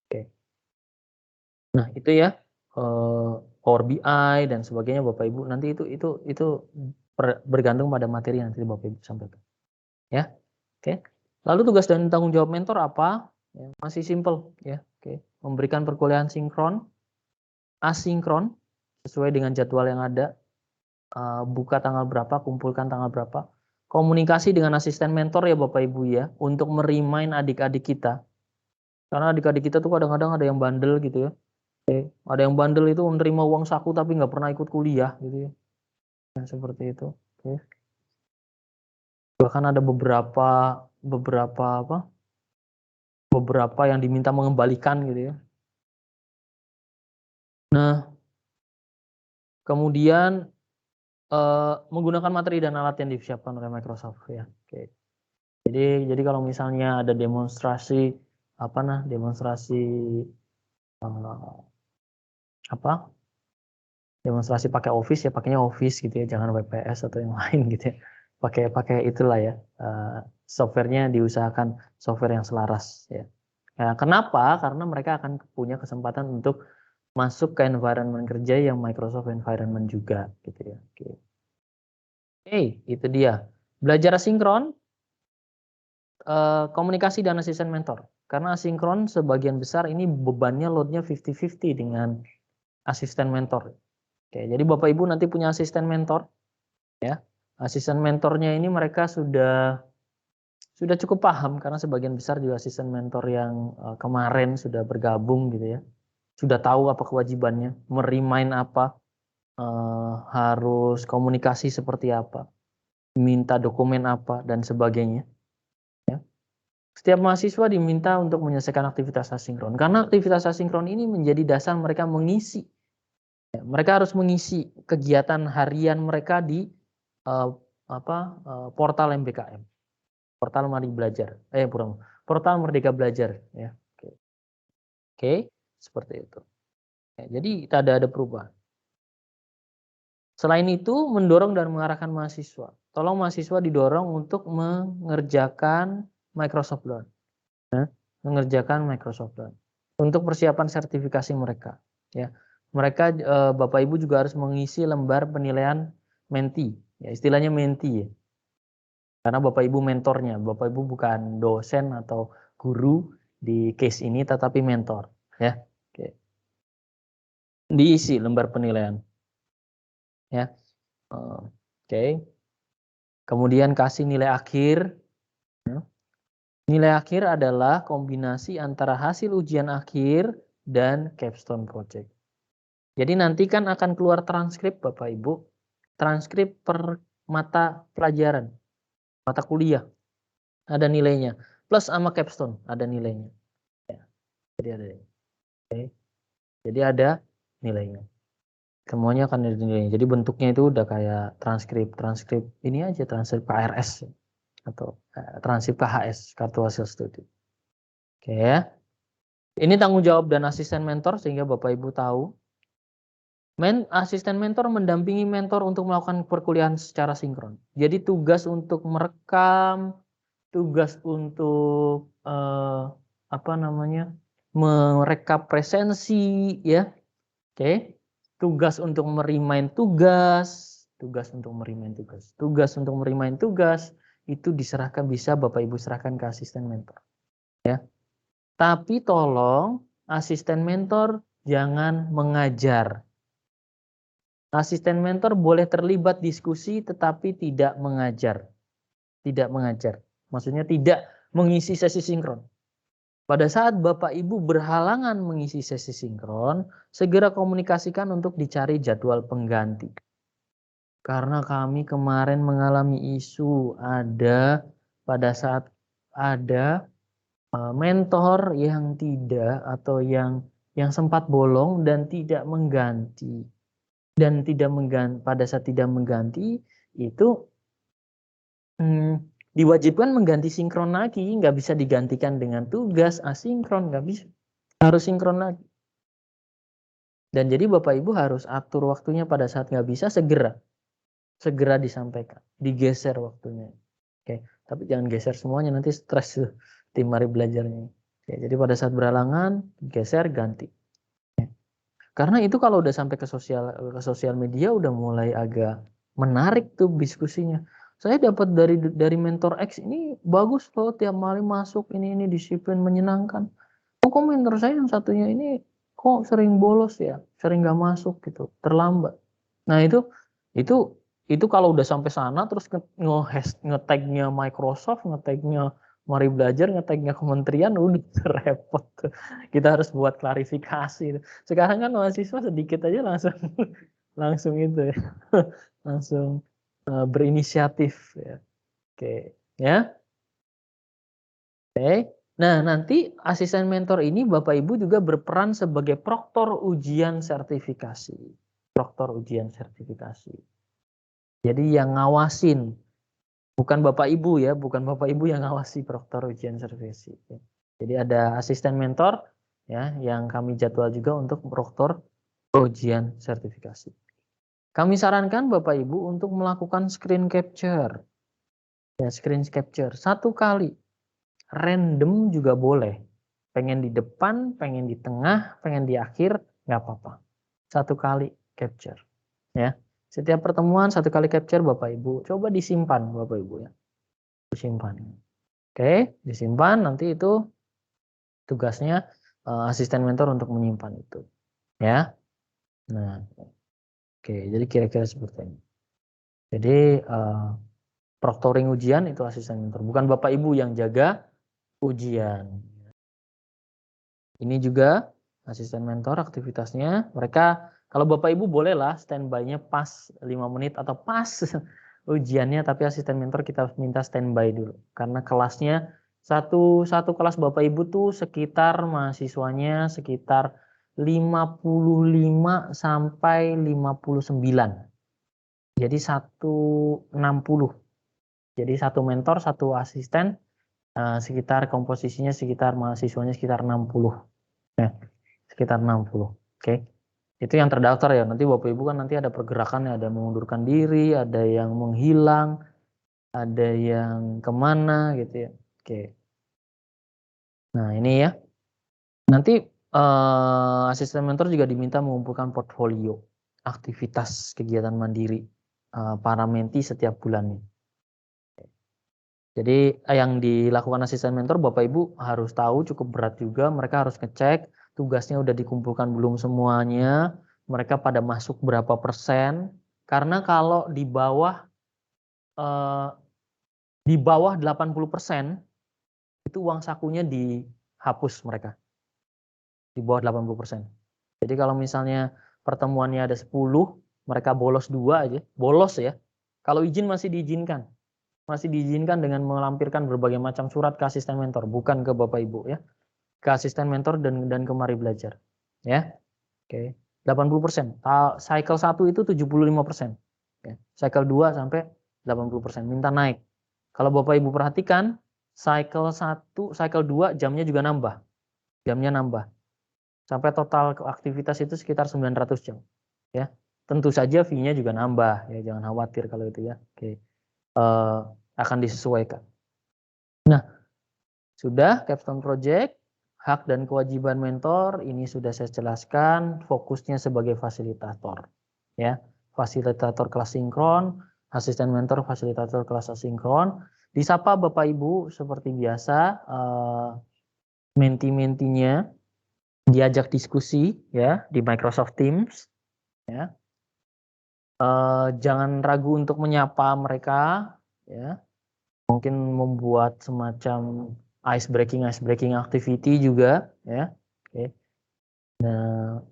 Oke. Nah itu ya Power BI dan sebagainya Bapak Ibu nanti itu bergantung pada materi yang nanti Bapak Ibu sampaikan. Ya. Oke. Lalu tugas dan tanggung jawab mentor apa? Ya, masih simple ya. Oke. Memberikan perkuliahan sinkron, asinkron sesuai dengan jadwal yang ada. Buka tanggal berapa, kumpulkan tanggal berapa. Komunikasi dengan asisten mentor ya Bapak Ibu ya, untuk merimain adik-adik kita. Karena adik-adik kita tuh kadang-kadang ada yang bandel gitu ya. Ada yang bandel itu menerima uang saku tapi nggak pernah ikut kuliah gitu ya. Nah, seperti itu. Oke. Bahkan ada beberapa yang diminta mengembalikan gitu ya. Nah, kemudian menggunakan materi dan alat yang disiapkan oleh Microsoft ya. Oke. Jadi kalau misalnya ada demonstrasi demonstrasi pakai Office ya pakainya Office gitu ya, jangan WPS atau yang lain gitu ya. Pakai itulah ya. Softwarenya diusahakan software yang selaras ya. Nah, kenapa? Karena mereka akan punya kesempatan untuk masuk ke environment kerja yang Microsoft environment juga gitu ya. Oke, itu dia. Belajar asinkron, komunikasi dan asisten mentor. Karena asinkron sebagian besar ini bebannya loadnya 50-50 dengan asisten mentor. Oke, jadi Bapak Ibu nanti punya asisten mentor, ya. Asisten mentornya ini mereka sudah cukup paham karena sebagian besar juga asisten mentor yang kemarin sudah bergabung gitu ya, sudah tahu apa kewajibannya, merimain apa, harus komunikasi seperti apa, minta dokumen apa dan sebagainya. Setiap mahasiswa diminta untuk menyelesaikan aktivitas asinkron. Karena aktivitas asinkron ini menjadi dasar mereka mengisi. Mereka harus mengisi kegiatan harian mereka di portal MBKM, portal Mari Belajar, portal Merdeka Belajar, ya. Oke, seperti itu. Ya, jadi tidak ada perubahan. Selain itu, mendorong dan mengarahkan mahasiswa. Tolong mahasiswa didorong untuk mengerjakan Microsoft Learn, ya, mengerjakan Microsoft Learn untuk persiapan sertifikasi mereka. Ya, mereka Bapak Ibu juga harus mengisi lembar penilaian menti, ya, istilahnya menti, ya. Karena Bapak Ibu mentornya, Bapak Ibu bukan dosen atau guru di case ini, tetapi mentor, ya. Oke. Diisi lembar penilaian, ya. Oke. Kemudian kasih nilai akhir. Nilai akhir adalah kombinasi antara hasil ujian akhir dan capstone project. Jadi nanti kan akan keluar transkrip Bapak Ibu, transkrip per mata pelajaran, mata kuliah, ada nilainya, plus sama capstone ada nilainya. Ya, jadi ada nilainya. Semuanya akan ada nilainya. Jadi bentuknya itu udah kayak transkrip ini aja, transkrip KRS atau transkrip KHS, kartu hasil studi. Oke ya. Ini tanggung jawab dan asisten mentor sehingga Bapak Ibu tahu. Asisten mentor mendampingi mentor untuk melakukan perkuliahan secara sinkron. Jadi tugas untuk merekam, tugas untuk merekap presensi, ya. Oke. Tugas untuk merimain tugas, tugas untuk merimain tugas itu diserahkan, bisa Bapak Ibu serahkan ke asisten mentor, ya. Tapi tolong asisten mentor jangan mengajar. Asisten mentor boleh terlibat diskusi tetapi tidak mengajar. Tidak mengajar. Maksudnya tidak mengisi sesi sinkron. Pada saat Bapak Ibu berhalangan mengisi sesi sinkron, segera komunikasikan untuk dicari jadwal pengganti. Karena kami kemarin mengalami isu pada saat ada mentor yang tidak atau yang sempat bolong dan tidak mengganti. Pada saat tidak mengganti itu diwajibkan mengganti sinkron lagi, nggak bisa digantikan dengan tugas asinkron, nggak bisa, harus sinkron lagi. Dan jadi Bapak Ibu harus atur waktunya pada saat nggak bisa, segera disampaikan, digeser waktunya. Oke, tapi jangan geser semuanya, nanti stres tim Mari Belajarnya. Oke, jadi pada saat berhalangan geser, ganti. Karena itu kalau udah sampai ke sosial media udah mulai agak menarik tuh diskusinya. Saya dapat dari mentor X ini bagus loh, tiap kali masuk ini disiplin, menyenangkan. Kok mentor saya yang satunya ini kok sering bolos ya, sering nggak masuk gitu, terlambat. Nah itu kalau udah sampai sana terus nge-tagnya Microsoft, nge-tagnya Mari Belajar, nge-tagnya kementerian, udah repot. Kita harus buat klarifikasi. Sekarang kan mahasiswa sedikit aja langsung itu ya. Langsung berinisiatif ya. Oke, ya. Oke. Nah, nanti asisten mentor ini Bapak Ibu juga berperan sebagai proktor ujian sertifikasi. Proktor ujian sertifikasi. Jadi yang ngawasin, bukan Bapak Ibu ya, bukan Bapak Ibu yang ngawasi proktor ujian sertifikasi. Jadi ada asisten mentor ya yang kami jadwal juga untuk proktor ujian sertifikasi. Kami sarankan Bapak Ibu untuk melakukan screen capture. Ya, screen capture 1 kali. Random juga boleh. Pengen di depan, pengen di tengah, pengen di akhir, nggak apa-apa. 1 kali capture. Ya. Setiap pertemuan 1 kali capture Bapak Ibu. Coba disimpan Bapak Ibu ya. Disimpan. Oke, disimpan, nanti itu tugasnya asisten mentor untuk menyimpan itu. Ya. Nah, oke, jadi kira-kira seperti ini. Jadi proctoring ujian itu asisten mentor, bukan Bapak Ibu yang jaga ujian. Ini juga asisten mentor aktivitasnya. Mereka kalau Bapak Ibu bolehlah standby-nya pas 5 menit atau pas ujiannya, tapi asisten mentor kita minta standby dulu. Karena kelasnya satu kelas Bapak Ibu tuh sekitar mahasiswanya sekitar 55 sampai 59. Jadi 160 Jadi satu mentor, satu asisten, sekitar komposisinya sekitar mahasiswanya sekitar 60. Ya, sekitar 60. Oke. Itu yang terdaftar ya. Nanti Bapak Ibu kan nanti ada pergerakan, ada yang mengundurkan diri, ada yang menghilang, ada yang kemana gitu ya. Oke. Nah ini ya. Nanti asisten mentor juga diminta mengumpulkan portfolio aktivitas kegiatan mandiri para menti setiap bulannya. Jadi yang dilakukan asisten mentor Bapak Ibu harus tahu, cukup berat juga. Mereka harus ngecek tugasnya udah dikumpulkan belum semuanya, mereka pada masuk berapa persen. Karena kalau di bawah 80% itu uang sakunya dihapus mereka. Di bawah 80%. Jadi kalau misalnya pertemuannya ada 10, mereka bolos 2 aja, bolos ya. Kalau izin masih diizinkan. Masih diizinkan dengan melampirkan berbagai macam surat ke asisten mentor, bukan ke Bapak Ibu ya. Ke asisten mentor dan ke Mari Belajar. Ya. Oke. 80%. Cycle 1 itu 75%. Ya. Cycle 2 sampai 80%. Minta naik. Kalau Bapak Ibu perhatikan, cycle 1, cycle 2 jamnya juga nambah. Jamnya nambah. Sampai total aktivitas itu sekitar 900 jam. Ya. Tentu saja fee-nya juga nambah. Ya, jangan khawatir kalau itu ya. Oke. Akan disesuaikan. Nah, sudah capstone project, hak dan kewajiban mentor ini sudah saya jelaskan, fokusnya sebagai fasilitator. Ya, fasilitator kelas sinkron, asisten mentor fasilitator kelas asinkron. Disapa Bapak Ibu seperti biasa, menti-mentinya diajak diskusi ya di Microsoft Teams. Ya. Jangan ragu untuk menyapa mereka. Ya. Mungkin membuat semacam ice breaking activity juga ya. Oke. Nah,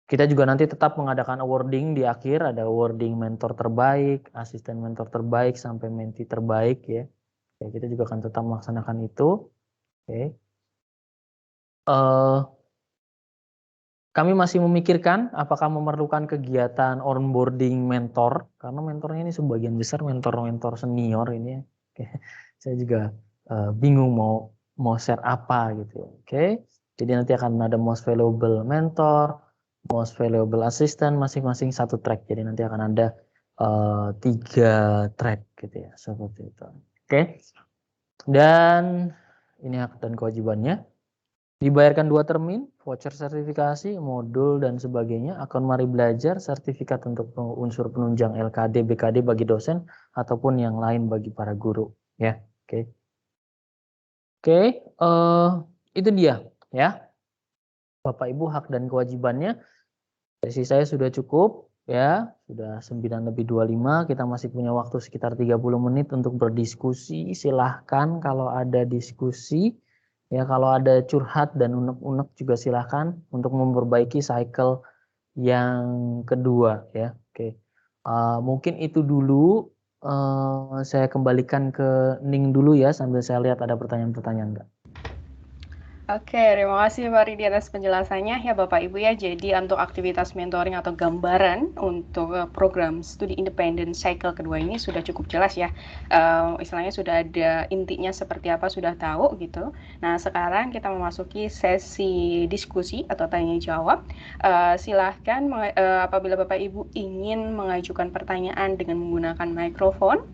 kita juga nanti tetap mengadakan awarding di akhir, ada awarding mentor terbaik, asisten mentor terbaik sampai menti terbaik ya. Oke, kita juga akan tetap melaksanakan itu. Oke. Kami masih memikirkan apakah memerlukan kegiatan onboarding mentor, karena mentornya ini sebagian besar mentor-mentor senior ini ya. Oke. Saya juga bingung mau share apa gitu. Oke. Jadi nanti akan ada most valuable mentor, most valuable assistant, masing-masing satu track. Jadi nanti akan ada 3 track gitu ya, seperti itu. Oke. Dan ini hak dan kewajibannya. Dibayarkan 2 termin, voucher sertifikasi, modul dan sebagainya, akun Mari Belajar, sertifikat untuk unsur penunjang LKD, BKD bagi dosen ataupun yang lain bagi para guru ya. Oke. Oke, itu dia ya. Bapak Ibu hak dan kewajibannya. Sesi saya sudah cukup ya, sudah 9:25, kita masih punya waktu sekitar 30 menit untuk berdiskusi. Silahkan kalau ada diskusi. Ya, kalau ada curhat dan unek-unek juga silahkan untuk memperbaiki cycle yang kedua ya. Oke. Mungkin itu dulu. Saya kembalikan ke Ning dulu ya sambil saya lihat ada pertanyaan-pertanyaan enggak. Oke, terima kasih Pak Ridi atas penjelasannya ya Bapak Ibu ya. Jadi untuk aktivitas mentoring atau gambaran untuk program studi independen cycle kedua ini sudah cukup jelas ya. Istilahnya sudah ada intinya seperti apa, sudah tahu gitu. Nah sekarang kita memasuki sesi diskusi atau tanya jawab. Silahkan apabila Bapak Ibu ingin mengajukan pertanyaan dengan menggunakan mikrofon,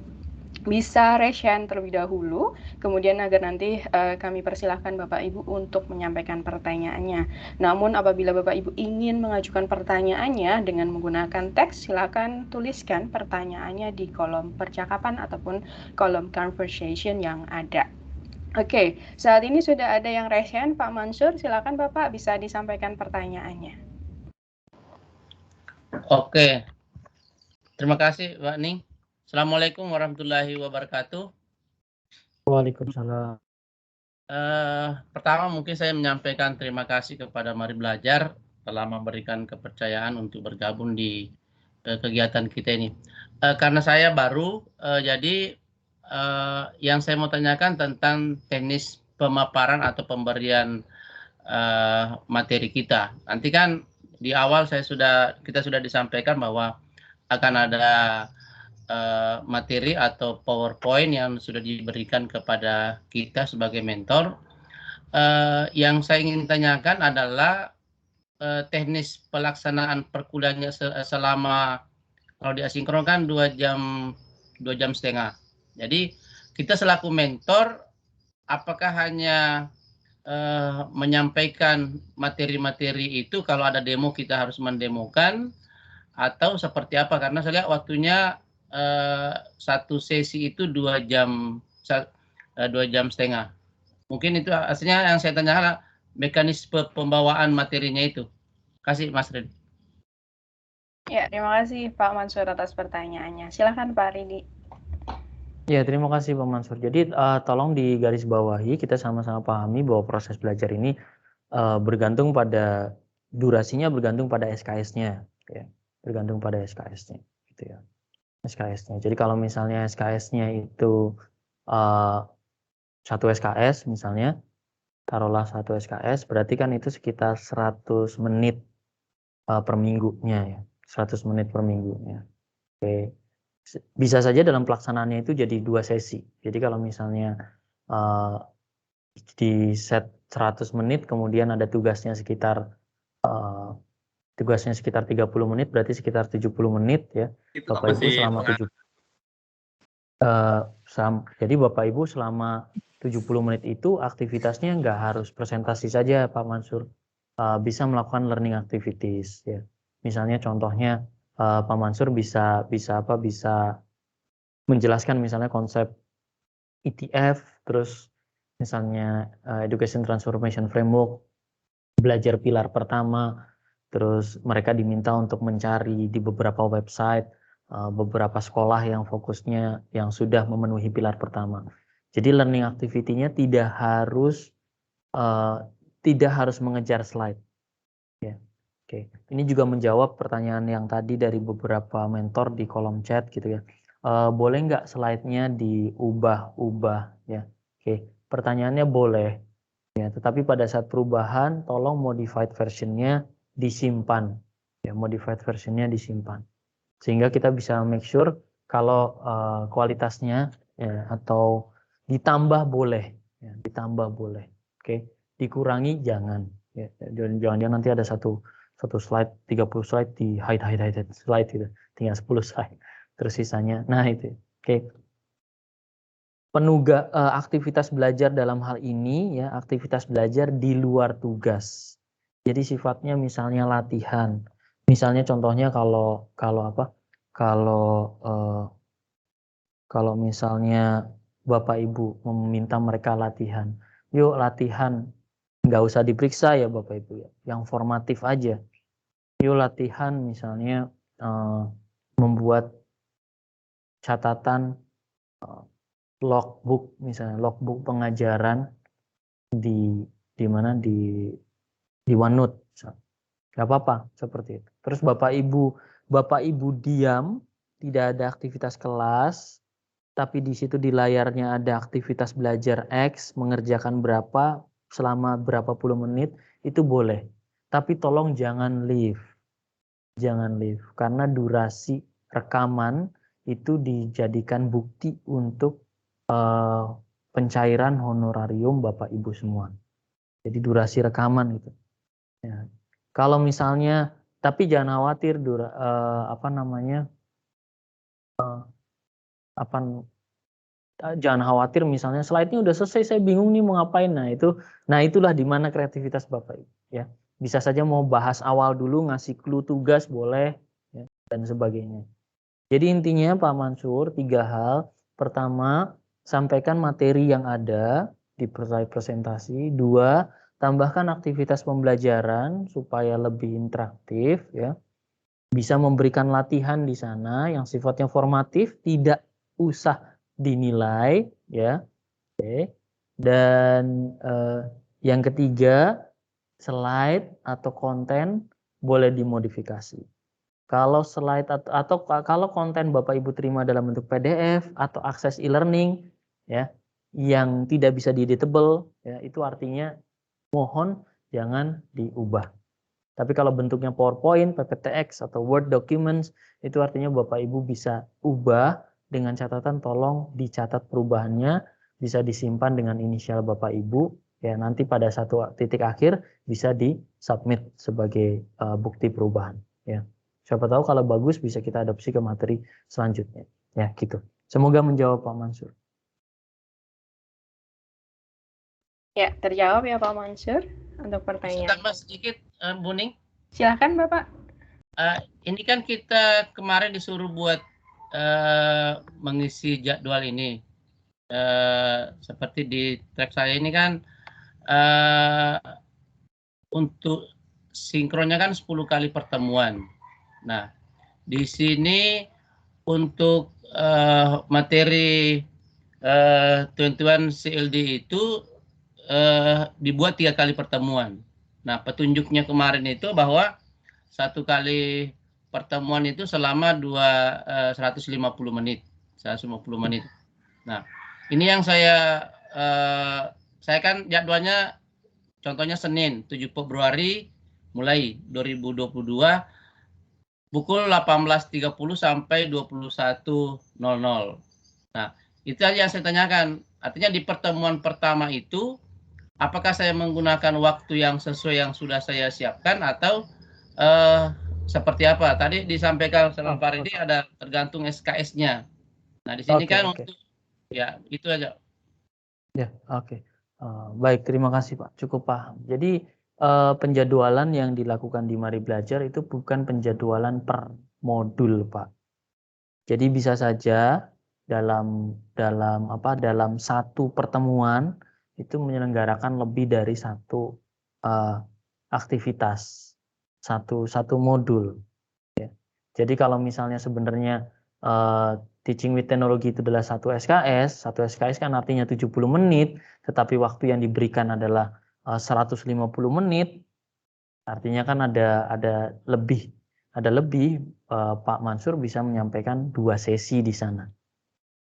bisa raise hand terlebih dahulu, kemudian agar nanti kami persilahkan Bapak Ibu untuk menyampaikan pertanyaannya. Namun apabila Bapak Ibu ingin mengajukan pertanyaannya dengan menggunakan teks, silakan tuliskan pertanyaannya di kolom percakapan ataupun kolom conversation yang ada. Oke, saat ini sudah ada yang raise hand, Pak Mansur, silakan Bapak bisa disampaikan pertanyaannya. Oke, terima kasih Mbak Ning. Assalamualaikum warahmatullahi wabarakatuh. Waalaikumsalam. Pertama mungkin saya menyampaikan terima kasih kepada Mari Belajar telah memberikan kepercayaan untuk bergabung di kegiatan kita ini. Karena saya baru, jadi yang saya mau tanyakan tentang teknis pemaparan atau pemberian materi kita. Nanti kan di awal kita sudah disampaikan bahwa akan ada materi atau PowerPoint yang sudah diberikan kepada kita sebagai mentor. Yang saya ingin tanyakan adalah teknis pelaksanaan perkuliahannya selama, kalau di asinkron kan 2 jam setengah. Jadi kita selaku mentor, apakah hanya menyampaikan materi-materi itu, kalau ada demo kita harus mendemokan, atau seperti apa? Karena saya lihat waktunya satu sesi itu 2 jam, 2 jam setengah. Mungkin itu aslinya yang saya tanyakan, mekanisme pembawaan materinya itu. Kasih Mas Ren. Ya, terima kasih Pak Mansur atas pertanyaannya. Silakan Pak Ridi. Ya, terima kasih Pak Mansur. Jadi tolong digarisbawahi, kita sama-sama pahami bahwa proses belajar ini bergantung pada durasinya, bergantung pada SKS-nya, ya, bergantung pada SKS-nya, gitu ya, SKS-nya. Jadi kalau misalnya SKS-nya itu 1 SKS misalnya, taruhlah 1 SKS, berarti kan itu sekitar 100 menit per minggunya ya, 100 menit per minggunya. Oke. Bisa saja dalam pelaksanaannya itu jadi 2 sesi. Jadi kalau misalnya di set 100 menit, kemudian ada tugasnya sekitar 30 menit, berarti sekitar 70 menit ya. Bapak Ibu selama 70 jadi Bapak Ibu selama 70 menit itu aktivitasnya nggak harus presentasi saja Pak Mansur. Bisa melakukan learning activities ya. Misalnya contohnya Pak Mansur bisa menjelaskan misalnya konsep ETF, terus misalnya Education Transformation Framework, belajar pilar pertama, terus mereka diminta untuk mencari di beberapa website, beberapa sekolah yang fokusnya yang sudah memenuhi pilar pertama. Jadi learning activity-nya tidak harus mengejar slide. Ya. Oke. Ini juga menjawab pertanyaan yang tadi dari beberapa mentor di kolom chat gitu ya. Boleh nggak slide-nya diubah-ubah ya? Oke, pertanyaannya boleh ya, tetapi pada saat perubahan tolong modified version-nya disimpan ya, modified version-nya disimpan sehingga kita bisa make sure kalau kualitasnya ya, atau ditambah boleh ya, ditambah boleh. Oke, dikurangi jangan ya, jangan nanti ada satu slide 30 slide di hide slide gitu, tinggal 10 slide terus sisanya. Nah itu. Oke. Aktivitas belajar dalam hal ini ya, aktivitas belajar di luar tugas. Jadi sifatnya misalnya latihan. Misalnya contohnya kalau misalnya Bapak Ibu meminta mereka latihan. Yuk latihan, nggak usah diperiksa ya Bapak Ibu ya, yang formatif aja. Yuk latihan misalnya membuat catatan logbook, misalnya logbook pengajaran di OneNote, nggak apa-apa seperti itu. Terus Bapak Ibu diam, tidak ada aktivitas kelas, tapi di situ di layarnya ada aktivitas belajar X, mengerjakan berapa selama berapa puluh menit, itu boleh. Tapi tolong jangan leave, karena durasi rekaman itu dijadikan bukti untuk pencairan honorarium Bapak Ibu semua. Jadi durasi rekaman gitu. Ya. Kalau misalnya, tapi jangan khawatir, jangan khawatir misalnya slide-nya udah selesai, saya bingung nih mau ngapain. Nah itulah di mana kreativitas Bapak Ibu ya. Bisa saja mau bahas awal dulu, ngasih clue tugas boleh ya, dan sebagainya. Jadi intinya Pak Mansur 3 hal. Pertama, sampaikan materi yang ada di slide presentasi. 2, tambahkan aktivitas pembelajaran supaya lebih interaktif ya. Bisa memberikan latihan di sana yang sifatnya formatif, tidak usah dinilai ya. Oke. Dan yang ketiga, slide atau konten boleh dimodifikasi. Kalau slide atau kalau konten Bapak Ibu terima dalam bentuk PDF atau akses e-learning ya yang tidak bisa di-editable ya, itu artinya mohon jangan diubah. Tapi kalau bentuknya PowerPoint, PPTX, atau Word documents, itu artinya Bapak Ibu bisa ubah dengan catatan tolong dicatat perubahannya, bisa disimpan dengan inisial Bapak Ibu, ya nanti pada satu titik akhir bisa di-submit sebagai bukti perubahan. Ya. Siapa tahu kalau bagus bisa kita adopsi ke materi selanjutnya. Ya gitu. Semoga menjawab Pak Mansur. Ya, terjawab ya Pak Mansur untuk Bisa pertanyaan. tambah sedikit, Bu Ning? Silakan Bapak. Ini kan kita kemarin disuruh buat mengisi jadwal ini. Seperti di track saya ini kan untuk sinkronnya kan 10 kali pertemuan. Nah, di sini untuk materi 21 CLD itu dibuat 3 kali pertemuan. Nah, petunjuknya kemarin itu bahwa 1 kali pertemuan itu selama 150 menit. 150 menit. Nah, ini yang saya kan jadwalnya contohnya Senin 7 Februari mulai 2022 pukul 18.30 sampai 21.00. Nah, itu aja yang saya tanyakan. Artinya di pertemuan pertama itu apakah saya menggunakan waktu yang sesuai yang sudah saya siapkan atau seperti apa? Tadi disampaikan sama Pak Ridi ada tergantung SKS-nya. Nah, di sini kan untuk ya itu aja. Ya, oke. Baik, terima kasih Pak. Cukup paham. Jadi penjadwalan yang dilakukan di Mari Belajar itu bukan penjadwalan per modul, Pak. Jadi bisa saja dalam satu pertemuan itu menyelenggarakan lebih dari satu aktivitas, satu modul. Ya. Jadi kalau misalnya sebenarnya Teaching with Technology itu adalah satu SKS kan artinya 70 menit, tetapi waktu yang diberikan adalah 150 menit, artinya kan ada lebih Pak Mansur bisa menyampaikan 2 sesi di sana.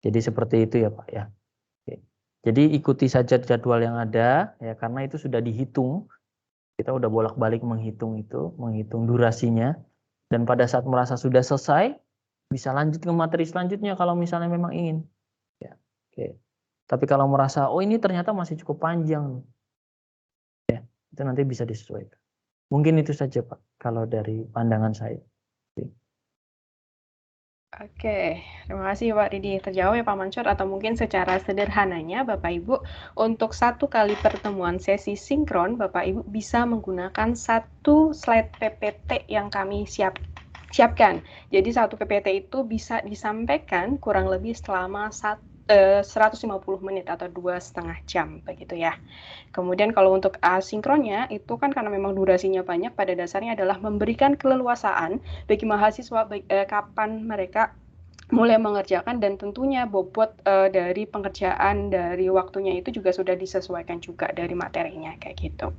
Jadi seperti itu ya Pak ya. Oke. Jadi ikuti saja jadwal yang ada ya karena itu sudah dihitung. Kita udah bolak-balik menghitung durasinya dan pada saat merasa sudah selesai bisa lanjut ke materi selanjutnya kalau misalnya memang ingin. Ya. Oke. Tapi kalau merasa oh ini ternyata masih cukup panjang. Ya, itu nanti bisa disesuaikan. Mungkin itu saja Pak kalau dari pandangan saya. Oke, terima kasih Pak Didi. Terjawab ya Pak Mansur, atau mungkin secara sederhananya Bapak Ibu, untuk 1 kali pertemuan sesi sinkron, Bapak Ibu bisa menggunakan 1 slide PPT yang kami siapkan. Jadi 1 PPT itu bisa disampaikan kurang lebih selama 150 menit atau 2,5 jam begitu ya. Kemudian kalau untuk asinkronnya itu kan karena memang durasinya banyak, pada dasarnya adalah memberikan keleluasaan bagi mahasiswa kapan mereka mulai mengerjakan dan tentunya bobot dari pengerjaan dari waktunya itu juga sudah disesuaikan juga dari materinya kayak gitu.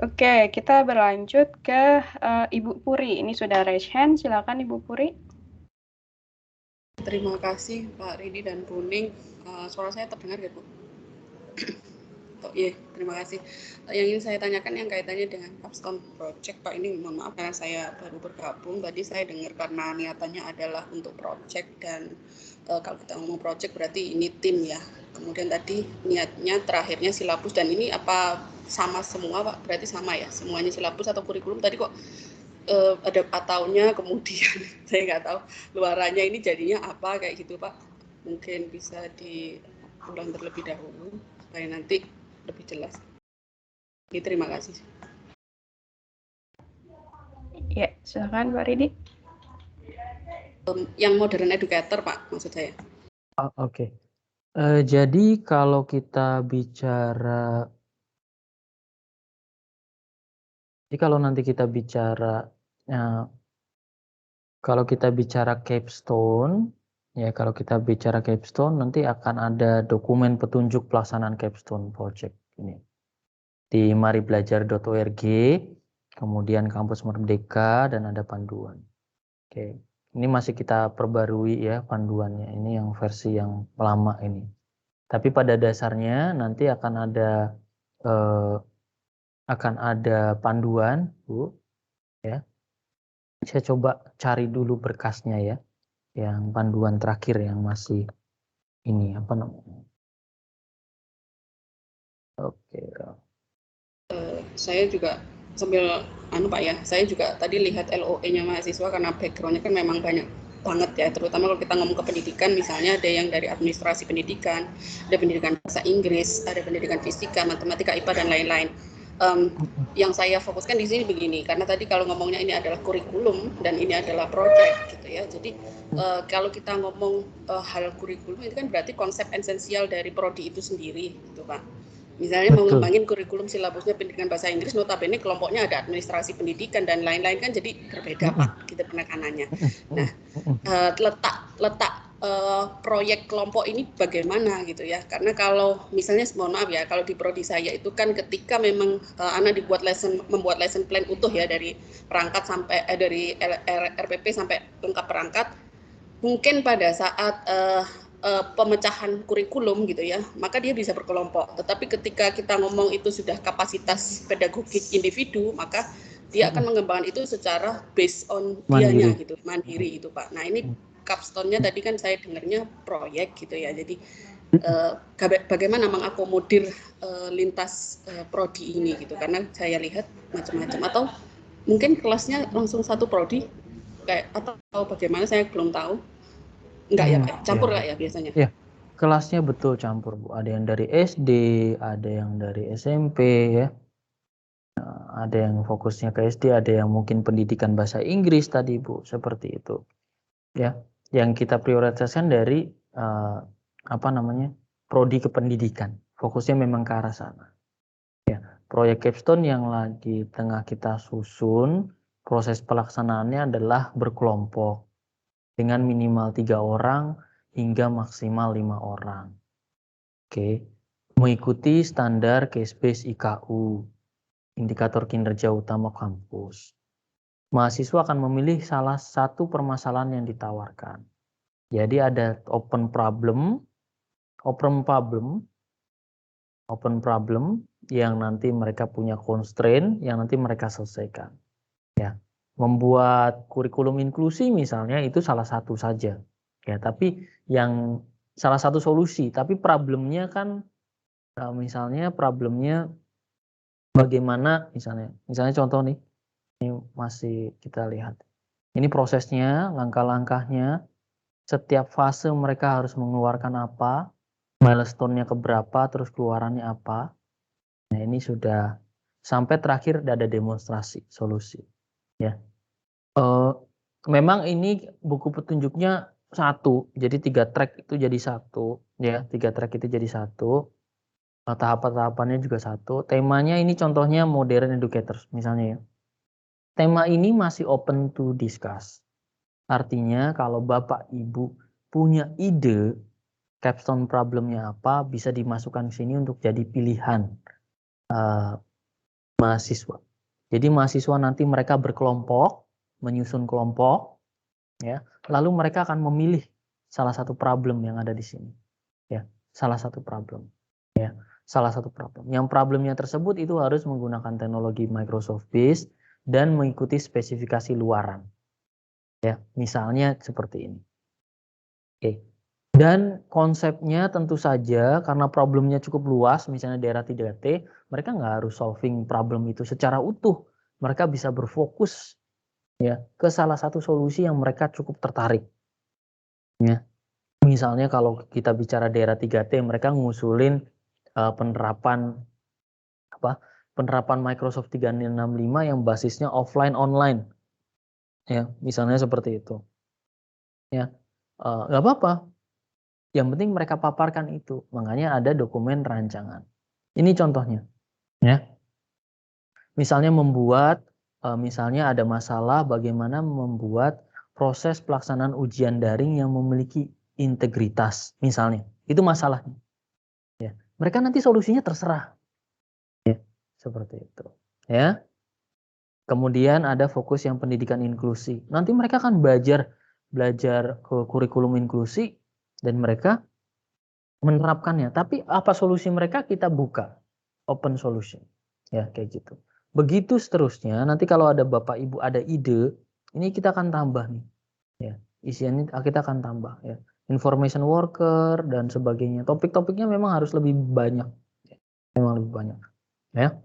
Oke, kita berlanjut ke Ibu Puri. Ini sudah raise hand, silakan Ibu Puri. Terima kasih Pak Ridi dan Bu Ning. Suara saya terdengar ya Bu? Oh iya, terima kasih. Yang ingin saya tanyakan yang kaitannya dengan capstone project Pak, ini mohon maaf karena saya baru bergabung. Tadi saya dengar karena niatannya adalah untuk project dan kalau kita ngomong project berarti ini tim ya. Kemudian tadi niatnya terakhirnya silabus dan ini apa sama semua Pak? Berarti sama ya, semuanya silabus atau kurikulum. Tadi kok ada ataunya kemudian saya nggak tahu luarannya ini jadinya apa kayak gitu Pak. Mungkin bisa diulang terlebih dahulu supaya nanti lebih jelas. Oke, terima kasih. Ya, silakan Pak Ridi. Yang modern educator Pak, maksud saya. Oke. Jadi kalau kita bicara, kalau kita bicara capstone, ya kalau kita bicara capstone nanti akan ada dokumen petunjuk pelaksanaan capstone project ini di maribelajar.org, kemudian kampus Merdeka dan ada panduan. Oke, ini masih kita perbarui ya panduannya. Ini yang versi yang lama ini. Tapi pada dasarnya nanti akan ada panduan, Bu. Ya, saya coba cari dulu berkasnya ya, yang panduan terakhir yang masih ini apa namanya? Oke. Saya juga sambil Pak ya, saya juga tadi lihat LOE-nya mahasiswa karena background-nya kan memang banyak banget ya, terutama kalau kita ngomong ke pendidikan, misalnya ada yang dari administrasi pendidikan, ada pendidikan bahasa Inggris, ada pendidikan fisika, matematika, IPA dan lain-lain. Yang saya fokuskan di sini begini, karena tadi kalau ngomongnya ini adalah kurikulum dan ini adalah project gitu ya. Jadi kalau kita ngomong hal kurikulum itu kan berarti konsep esensial dari prodi itu sendiri gitu Pak. Misalnya mau ngembangin kurikulum silabusnya pendidikan bahasa Inggris, notabene kelompoknya ada administrasi pendidikan dan lain-lain kan, jadi berbeda Pak gitu penekanannya. Nah, letak proyek kelompok ini bagaimana gitu ya, karena kalau misalnya mohon maaf ya, kalau di prodi saya itu kan ketika memang anak membuat lesson plan utuh ya, dari perangkat sampai dari RPP sampai lengkap perangkat, mungkin pada saat pemecahan kurikulum gitu ya, maka dia bisa berkelompok. Tetapi ketika kita ngomong itu sudah kapasitas pedagogik individu, maka dia akan mengembangkan itu secara based on dianya gitu, mandiri itu Pak. Nah ini capstone-nya tadi kan saya dengarnya proyek gitu ya. Jadi bagaimana mengakomodir lintas prodi ini gitu, karena saya lihat macam-macam, atau mungkin kelasnya langsung satu prodi kayak, atau bagaimana saya belum tahu. Enggak ya Pak, campur ya biasanya. Ya, kelasnya betul campur Bu. Ada yang dari SD, ada yang dari SMP ya. Ada yang fokusnya ke SD, ada yang mungkin pendidikan bahasa Inggris tadi Bu, seperti itu. Ya, yang kita prioritaskan dari apa namanya? Prodi kependidikan. Fokusnya memang ke arah sana. Ya, proyek capstone yang lagi tengah kita susun, proses pelaksanaannya adalah berkelompok dengan minimal 3 orang hingga maksimal 5 orang. Oke, mengikuti standar case base IKU, indikator kinerja utama kampus. Mahasiswa akan memilih salah satu permasalahan yang ditawarkan. Jadi ada open problem yang nanti mereka punya constraint yang nanti mereka selesaikan. Ya, membuat kurikulum inklusi misalnya itu salah satu saja. Ya, tapi yang salah satu solusi, tapi problemnya kan misalnya problemnya bagaimana misalnya contoh nih, ini masih kita lihat. Ini prosesnya, langkah-langkahnya, setiap fase mereka harus mengeluarkan apa, milestone-nya keberapa, terus keluarannya apa. Nah, ini sudah sampai terakhir ada demonstrasi solusi. Ya, memang ini buku petunjuknya satu, jadi 3 track itu jadi satu, ya 3 track itu jadi satu. Tahapan-tahapannya juga satu. Temanya ini contohnya modern educators misalnya ya. Tema ini masih open to discuss. Artinya kalau Bapak Ibu punya ide capstone problemnya apa, bisa dimasukkan ke sini untuk jadi pilihan mahasiswa. Jadi mahasiswa nanti mereka berkelompok, menyusun kelompok, ya. Lalu mereka akan memilih salah satu problem yang ada di sini, ya. Salah satu problem, ya. Salah satu problem. Yang problemnya tersebut itu harus menggunakan teknologi Microsoft Base dan mengikuti spesifikasi luaran, ya. Misalnya seperti ini. Oke. Dan konsepnya tentu saja karena problemnya cukup luas, misalnya daerah 3T, mereka nggak harus solving problem itu secara utuh. Mereka bisa berfokus ya ke salah satu solusi yang mereka cukup tertarik. Ya. Misalnya kalau kita bicara daerah 3T, mereka ngusulin penerapan Microsoft 365 yang basisnya offline online. Ya, misalnya seperti itu. Ya. Nggak apa-apa. Yang penting mereka paparkan itu. Makanya ada dokumen rancangan. Ini contohnya. Ya. Misalnya misalnya ada masalah bagaimana membuat proses pelaksanaan ujian daring yang memiliki integritas. Misalnya. Itu masalahnya. Ya. Mereka nanti solusinya terserah. Ya. Seperti itu. Ya. Kemudian ada fokus yang pendidikan inklusi. Nanti mereka akan belajar ke kurikulum inklusi dan mereka menerapkannya. Tapi apa solusi mereka kita buka, open solution, ya kayak gitu. Begitu seterusnya, nanti kalau ada Bapak Ibu ada ide, ini kita akan tambah nih. Ya, isiannya kita akan tambah ya. Information worker dan sebagainya. Topik-topiknya memang harus lebih banyak. Memang lebih banyak. Ya.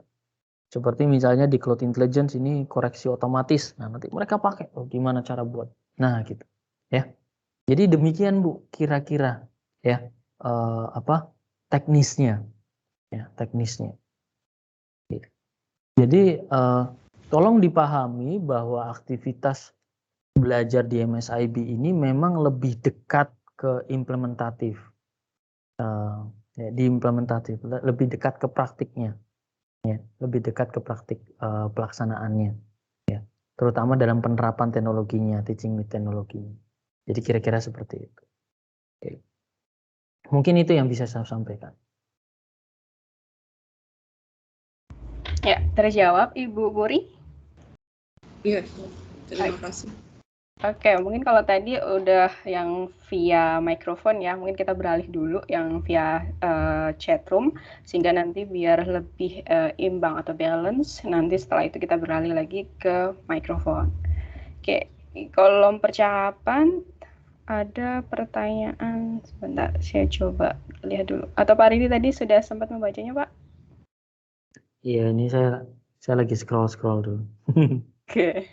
Seperti misalnya di Cloud Intelligence ini koreksi otomatis. Nah, nanti mereka pakai gimana cara buat. Nah, gitu. Ya. Jadi demikian Bu, kira-kira ya teknisnya. Ya, teknisnya. Jadi tolong dipahami bahwa aktivitas belajar di MSIB ini memang lebih dekat ke implementatif, ya, di implementatif, lebih dekat ke praktiknya, ya, lebih dekat ke praktik pelaksanaannya, ya, terutama dalam penerapan teknologinya, teaching with teknologinya. Jadi kira-kira seperti itu. Oke. Mungkin itu yang bisa saya sampaikan. Ya, terjawab Ibu Puri? Iya, terima kasih. Oke, mungkin kalau tadi udah yang via mikrofon ya, mungkin kita beralih dulu yang via chat room, sehingga nanti biar lebih imbang atau balance, nanti setelah itu kita beralih lagi ke mikrofon. Oke, kolom percakapan ada pertanyaan, sebentar saya coba lihat dulu. Atau Pak Ridi tadi sudah sempat membacanya, Pak? Iya, ini saya lagi scroll dulu. Oke.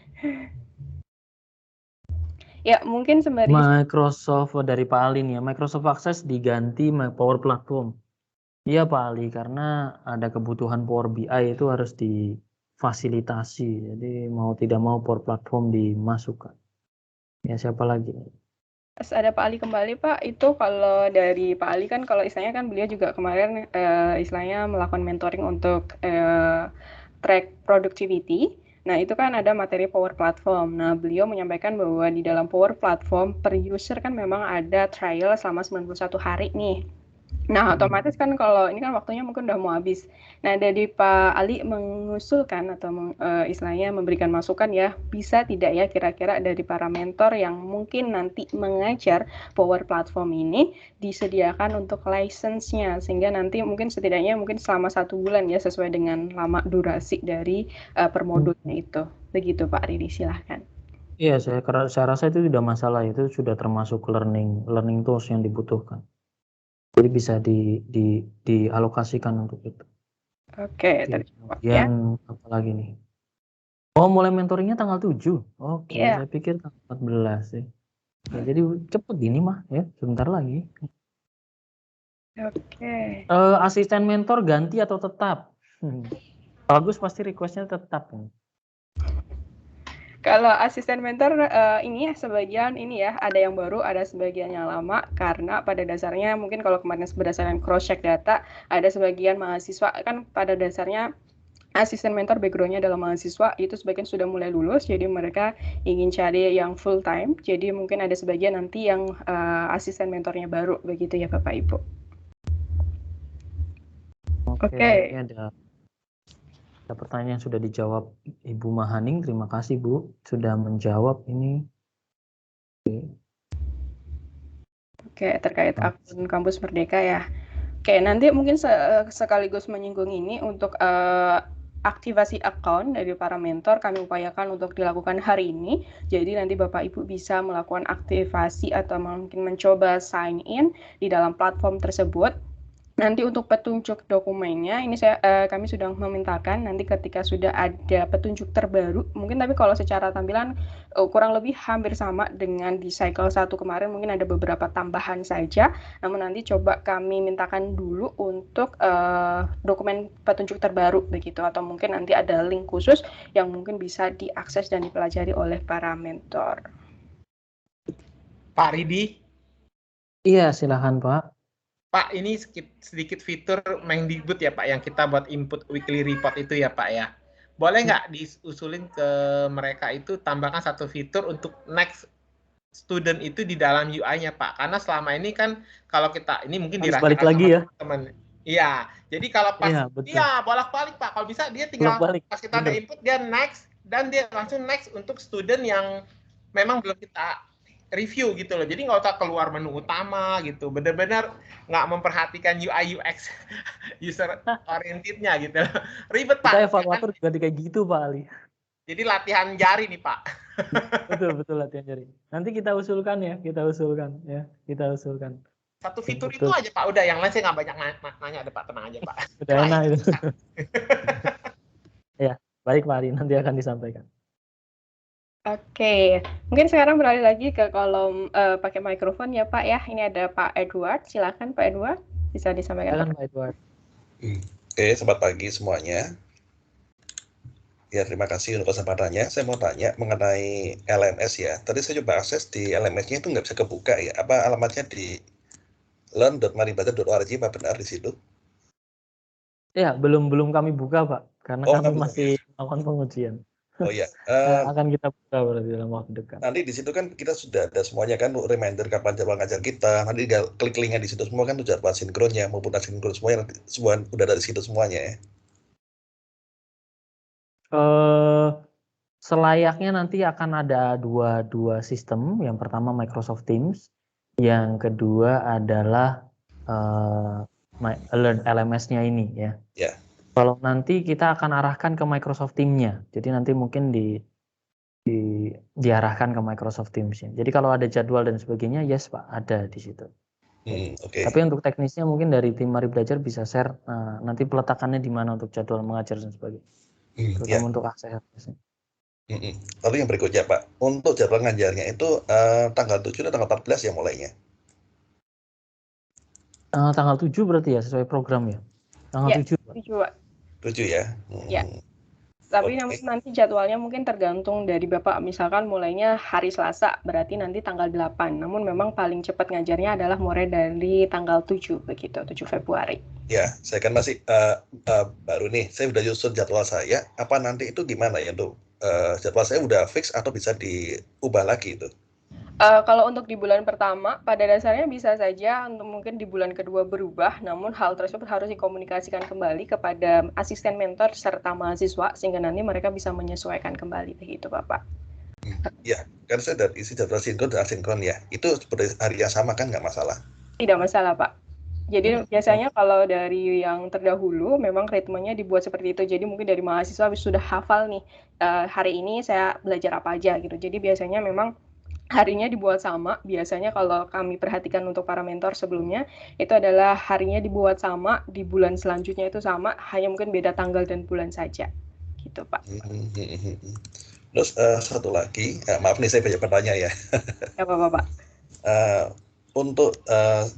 Ya, mungkin sembari Microsoft dari Pak Ali nih ya, Microsoft Access diganti Power Platform. Iya Pak Ali, karena ada kebutuhan Power BI itu harus difasilitasi. Jadi mau tidak mau Power Platform dimasukkan. Ya siapa lagi? ada Pak Ali kembali Pak. Itu kalau dari Pak Ali kan kalau istilahnya kan beliau juga kemarin istilahnya melakukan mentoring untuk track productivity. Nah, itu kan ada materi Power Platform. Nah, beliau menyampaikan bahwa di dalam Power Platform per user kan memang ada trial selama 91 hari nih. Nah, otomatis kan kalau ini kan waktunya mungkin udah mau habis. Nah, dari Pak Ali mengusulkan atau istilahnya memberikan masukan ya, bisa tidak ya kira-kira dari para mentor yang mungkin nanti mengajar Power Platform ini disediakan untuk license-nya, sehingga nanti mungkin setidaknya mungkin selama 1 bulan ya, sesuai dengan lama durasi dari per modulnya itu. Begitu Pak Ridi, silahkan. Iya, saya rasa itu tidak masalah, itu sudah termasuk learning tools yang dibutuhkan. Jadi bisa dialokasikan untuk itu. Oke, terjawab ya. Apa lagi nih? Oh, mulai mentoringnya tanggal 7. Oke, saya pikir tanggal 14 sih. Ya, jadi cepet gini mah ya, sebentar lagi. Oke. Asisten mentor ganti atau tetap? Bagus, pasti requestnya tetap. Kalau asisten mentor ini ya sebagian ini ya, ada yang baru, ada sebagian yang lama, karena pada dasarnya mungkin kalau kemarin berdasarkan cross check data, ada sebagian mahasiswa kan pada dasarnya asisten mentor background-nya adalah mahasiswa, itu sebagian sudah mulai lulus, jadi mereka ingin cari yang full time, jadi mungkin ada sebagian nanti yang asisten mentornya baru, begitu ya Bapak Ibu. Oke. Ada pertanyaan yang sudah dijawab Ibu Mahaning, terima kasih Bu sudah menjawab ini. Oke, terkait akun Kampus Merdeka ya. Oke, nanti mungkin sekaligus menyinggung ini untuk aktivasi account dari para mentor kami upayakan untuk dilakukan hari ini. Jadi nanti Bapak Ibu bisa melakukan aktivasi atau mungkin mencoba sign in di dalam platform tersebut. Nanti untuk petunjuk dokumennya ini kami sudah memintakan nanti ketika sudah ada petunjuk terbaru, mungkin tapi kalau secara tampilan kurang lebih hampir sama dengan di cycle 1 kemarin, mungkin ada beberapa tambahan saja, namun nanti coba kami mintakan dulu untuk dokumen petunjuk terbaru begitu, atau mungkin nanti ada link khusus yang mungkin bisa diakses dan dipelajari oleh para mentor. Pak Ridi? Iya, silahkan Pak. Pak, ini sedikit fitur Mendikbud ya Pak, yang kita buat input weekly report itu ya Pak ya. Boleh nggak diusulin ke mereka itu tambahkan satu fitur untuk next student itu di dalam UI-nya Pak? Karena selama ini kan kalau kita, ini mungkin dirasakan balik lagi ya teman. Iya, jadi kalau pas, iya bolak-balik Pak, kalau bisa dia tinggal pas kita ada input, dia next, dan dia langsung next untuk student yang memang belum kita review gitu loh. Jadi nggak usah keluar menu utama gitu. Bener-bener nggak memperhatikan UI UX user orientednya gitu. Ribet Pak. Kita evaluator juga kayak gitu Pak Ali. Jadi latihan jari nih Pak. Betul latihan jari. Nanti kita usulkan ya. Kita usulkan. Satu fitur Betul. itu aja Pak. Udah yang lain saya nggak banyak nanya ada Pak. Tenang aja Pak. Udah enak itu. Ya, baik Pak Ali. Nanti akan disampaikan. Oke, mungkin sekarang beralih lagi ke kolom pakai mikrofon ya Pak ya. Ini ada Pak Edward, silakan Pak Edward, bisa disampaikan. Silakan Pak Edward. Oke, selamat pagi semuanya. Ya, terima kasih untuk kesempatannya. Saya mau tanya mengenai LMS ya. Tadi saya coba akses di LMS-nya itu nggak bisa kebuka ya. Apa alamatnya di learn.maribelajar.org, Pak, benar di situ? Ya, belum kami buka Pak, karena Oh, kami belum. masih melakukan pengujian. Oh iya. Akan kita buka berarti dalam waktu dekat. Nanti di situ kan kita sudah ada semuanya kan reminder kapan jadwal ngajar kita. Nanti tinggal klik linknya di situ semua kan tuh jadwal sinkronnya maupun asinkron semuanya semua udah dari situ semuanya ya. Selayaknya nanti akan ada dua sistem. Yang pertama Microsoft Teams, yang kedua adalah LMS-nya ini ya. Ya. Kalau nanti kita akan arahkan ke Microsoft Teams-nya. Jadi nanti mungkin diarahkan ke Microsoft Teams-nya. Jadi kalau ada jadwal dan sebagainya, yes Pak, ada di situ. Okay. Tapi untuk teknisnya mungkin dari tim Mari Belajar bisa share nanti peletakannya di mana untuk jadwal mengajar dan sebagainya. Terutama untuk akses. Lalu yang berikutnya Pak, untuk jadwal ngajarnya itu tanggal 7 dan tanggal 14 ya mulainya? Tanggal 7 berarti ya sesuai program ya? Tanggal 7 Pak? 7 ya? Ya. Tapi nanti jadwalnya mungkin tergantung dari Bapak. Misalkan mulainya hari Selasa, berarti nanti tanggal 8. Namun memang paling cepat ngajarnya adalah mulai dari tanggal 7, begitu, 7 Februari. Ya, saya kan masih baru nih. Saya udah nyusun jadwal saya. Apa nanti itu gimana ya untuk jadwal saya udah fix atau bisa diubah lagi itu? Kalau untuk di bulan pertama, pada dasarnya bisa saja untuk mungkin di bulan kedua berubah, namun hal tersebut harus dikomunikasikan kembali kepada asisten mentor serta mahasiswa, sehingga nanti mereka bisa menyesuaikan kembali, begitu Bapak. Ya, kan saya dari isi jadwal sinkron dan asinkron ya, itu seperti hari yang sama kan nggak masalah? Tidak masalah Pak. Jadi biasanya kalau dari yang terdahulu memang ritmenya dibuat seperti itu. Jadi mungkin dari mahasiswa sudah hafal nih, hari ini saya belajar apa aja gitu. Jadi biasanya memang harinya dibuat sama. Biasanya kalau kami perhatikan untuk para mentor sebelumnya, itu adalah harinya dibuat sama, di bulan selanjutnya itu sama, hanya mungkin beda tanggal dan bulan saja. Gitu Pak. Terus satu lagi, maaf nih saya banyak bertanya ya. Ya Bapak. Untuk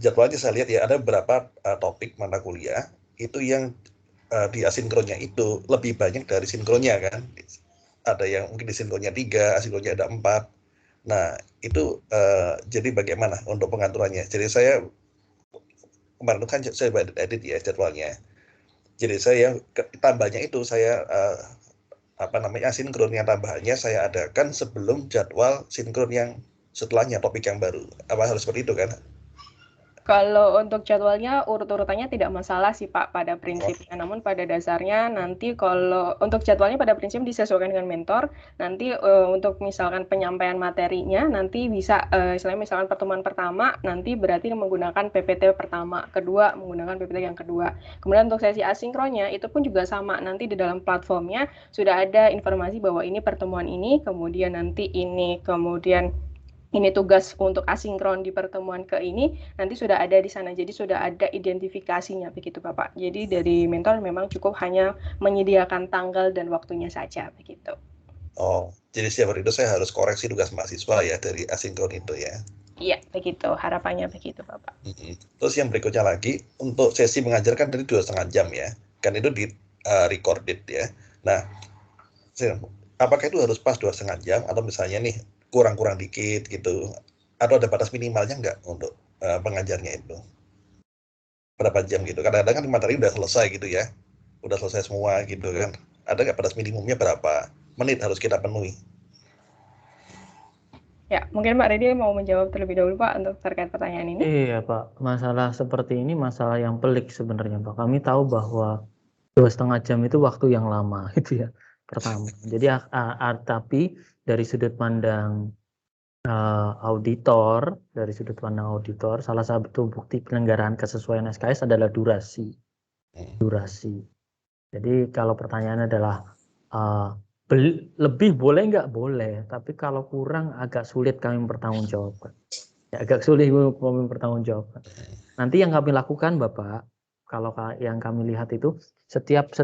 jadwalnya saya lihat ya ada beberapa topik mata kuliah itu yang di asinkronnya itu lebih banyak dari sinkronnya kan. Ada yang mungkin di sinkronnya 3, asinkronnya ada 4. Nah, itu jadi bagaimana untuk pengaturannya? Jadi saya kemarin kan saya edit ya jadwalnya. Jadi saya tambahnya itu saya asinkron yang tambahannya saya adakan sebelum jadwal sinkron yang setelahnya topik yang baru. Apa harus seperti itu kan? Kalau untuk jadwalnya urut-urutannya tidak masalah sih Pak pada prinsipnya. Namun pada dasarnya nanti kalau untuk jadwalnya pada prinsip disesuaikan dengan mentor. Nanti untuk misalkan penyampaian materinya nanti bisa misalkan pertemuan pertama nanti berarti menggunakan PPT pertama, kedua menggunakan PPT yang kedua. Kemudian untuk sesi asinkronnya itu pun juga sama. Nanti di dalam platformnya sudah ada informasi bahwa ini pertemuan ini, kemudian nanti ini, kemudian ini tugas untuk asinkron di pertemuan ke ini, nanti sudah ada di sana. Jadi sudah ada identifikasinya begitu Bapak. Jadi dari mentor memang cukup hanya menyediakan tanggal dan waktunya saja begitu. Oh, jadi setiap hari itu saya harus koreksi tugas mahasiswa ya dari asinkron itu ya? Iya, begitu. Harapannya begitu Bapak. Terus yang berikutnya lagi, untuk sesi mengajarkan dari 2,5 jam ya. Kan itu di recorded ya. Nah, apakah itu harus pas 2,5 jam atau misalnya nih kurang-kurang dikit gitu, atau ada batas minimalnya nggak untuk pengajarnya itu berapa jam gitu? Kadang-kadang kan materi udah selesai gitu ya, udah selesai semua gitu kan, ada nggak batas minimumnya berapa menit harus kita penuhi? Ya, mungkin Pak Redi mau menjawab terlebih dahulu Pak untuk terkait pertanyaan ini. Iya Pak, masalah seperti ini masalah yang pelik sebenarnya Pak. Kami tahu bahwa 2,5 jam itu waktu yang lama gitu ya pertama. Jadi tapi dari sudut pandang auditor, dari sudut pandang auditor, salah satu bukti penyelenggaraan kesesuaian SKS adalah durasi. Jadi kalau pertanyaannya adalah lebih boleh nggak? Boleh, tapi kalau kurang agak sulit kami mempertanggungjawabkan. Ya, agak sulit kami mempertanggungjawabkan. Nanti yang kami lakukan, Bapak, kalau yang kami lihat itu setiap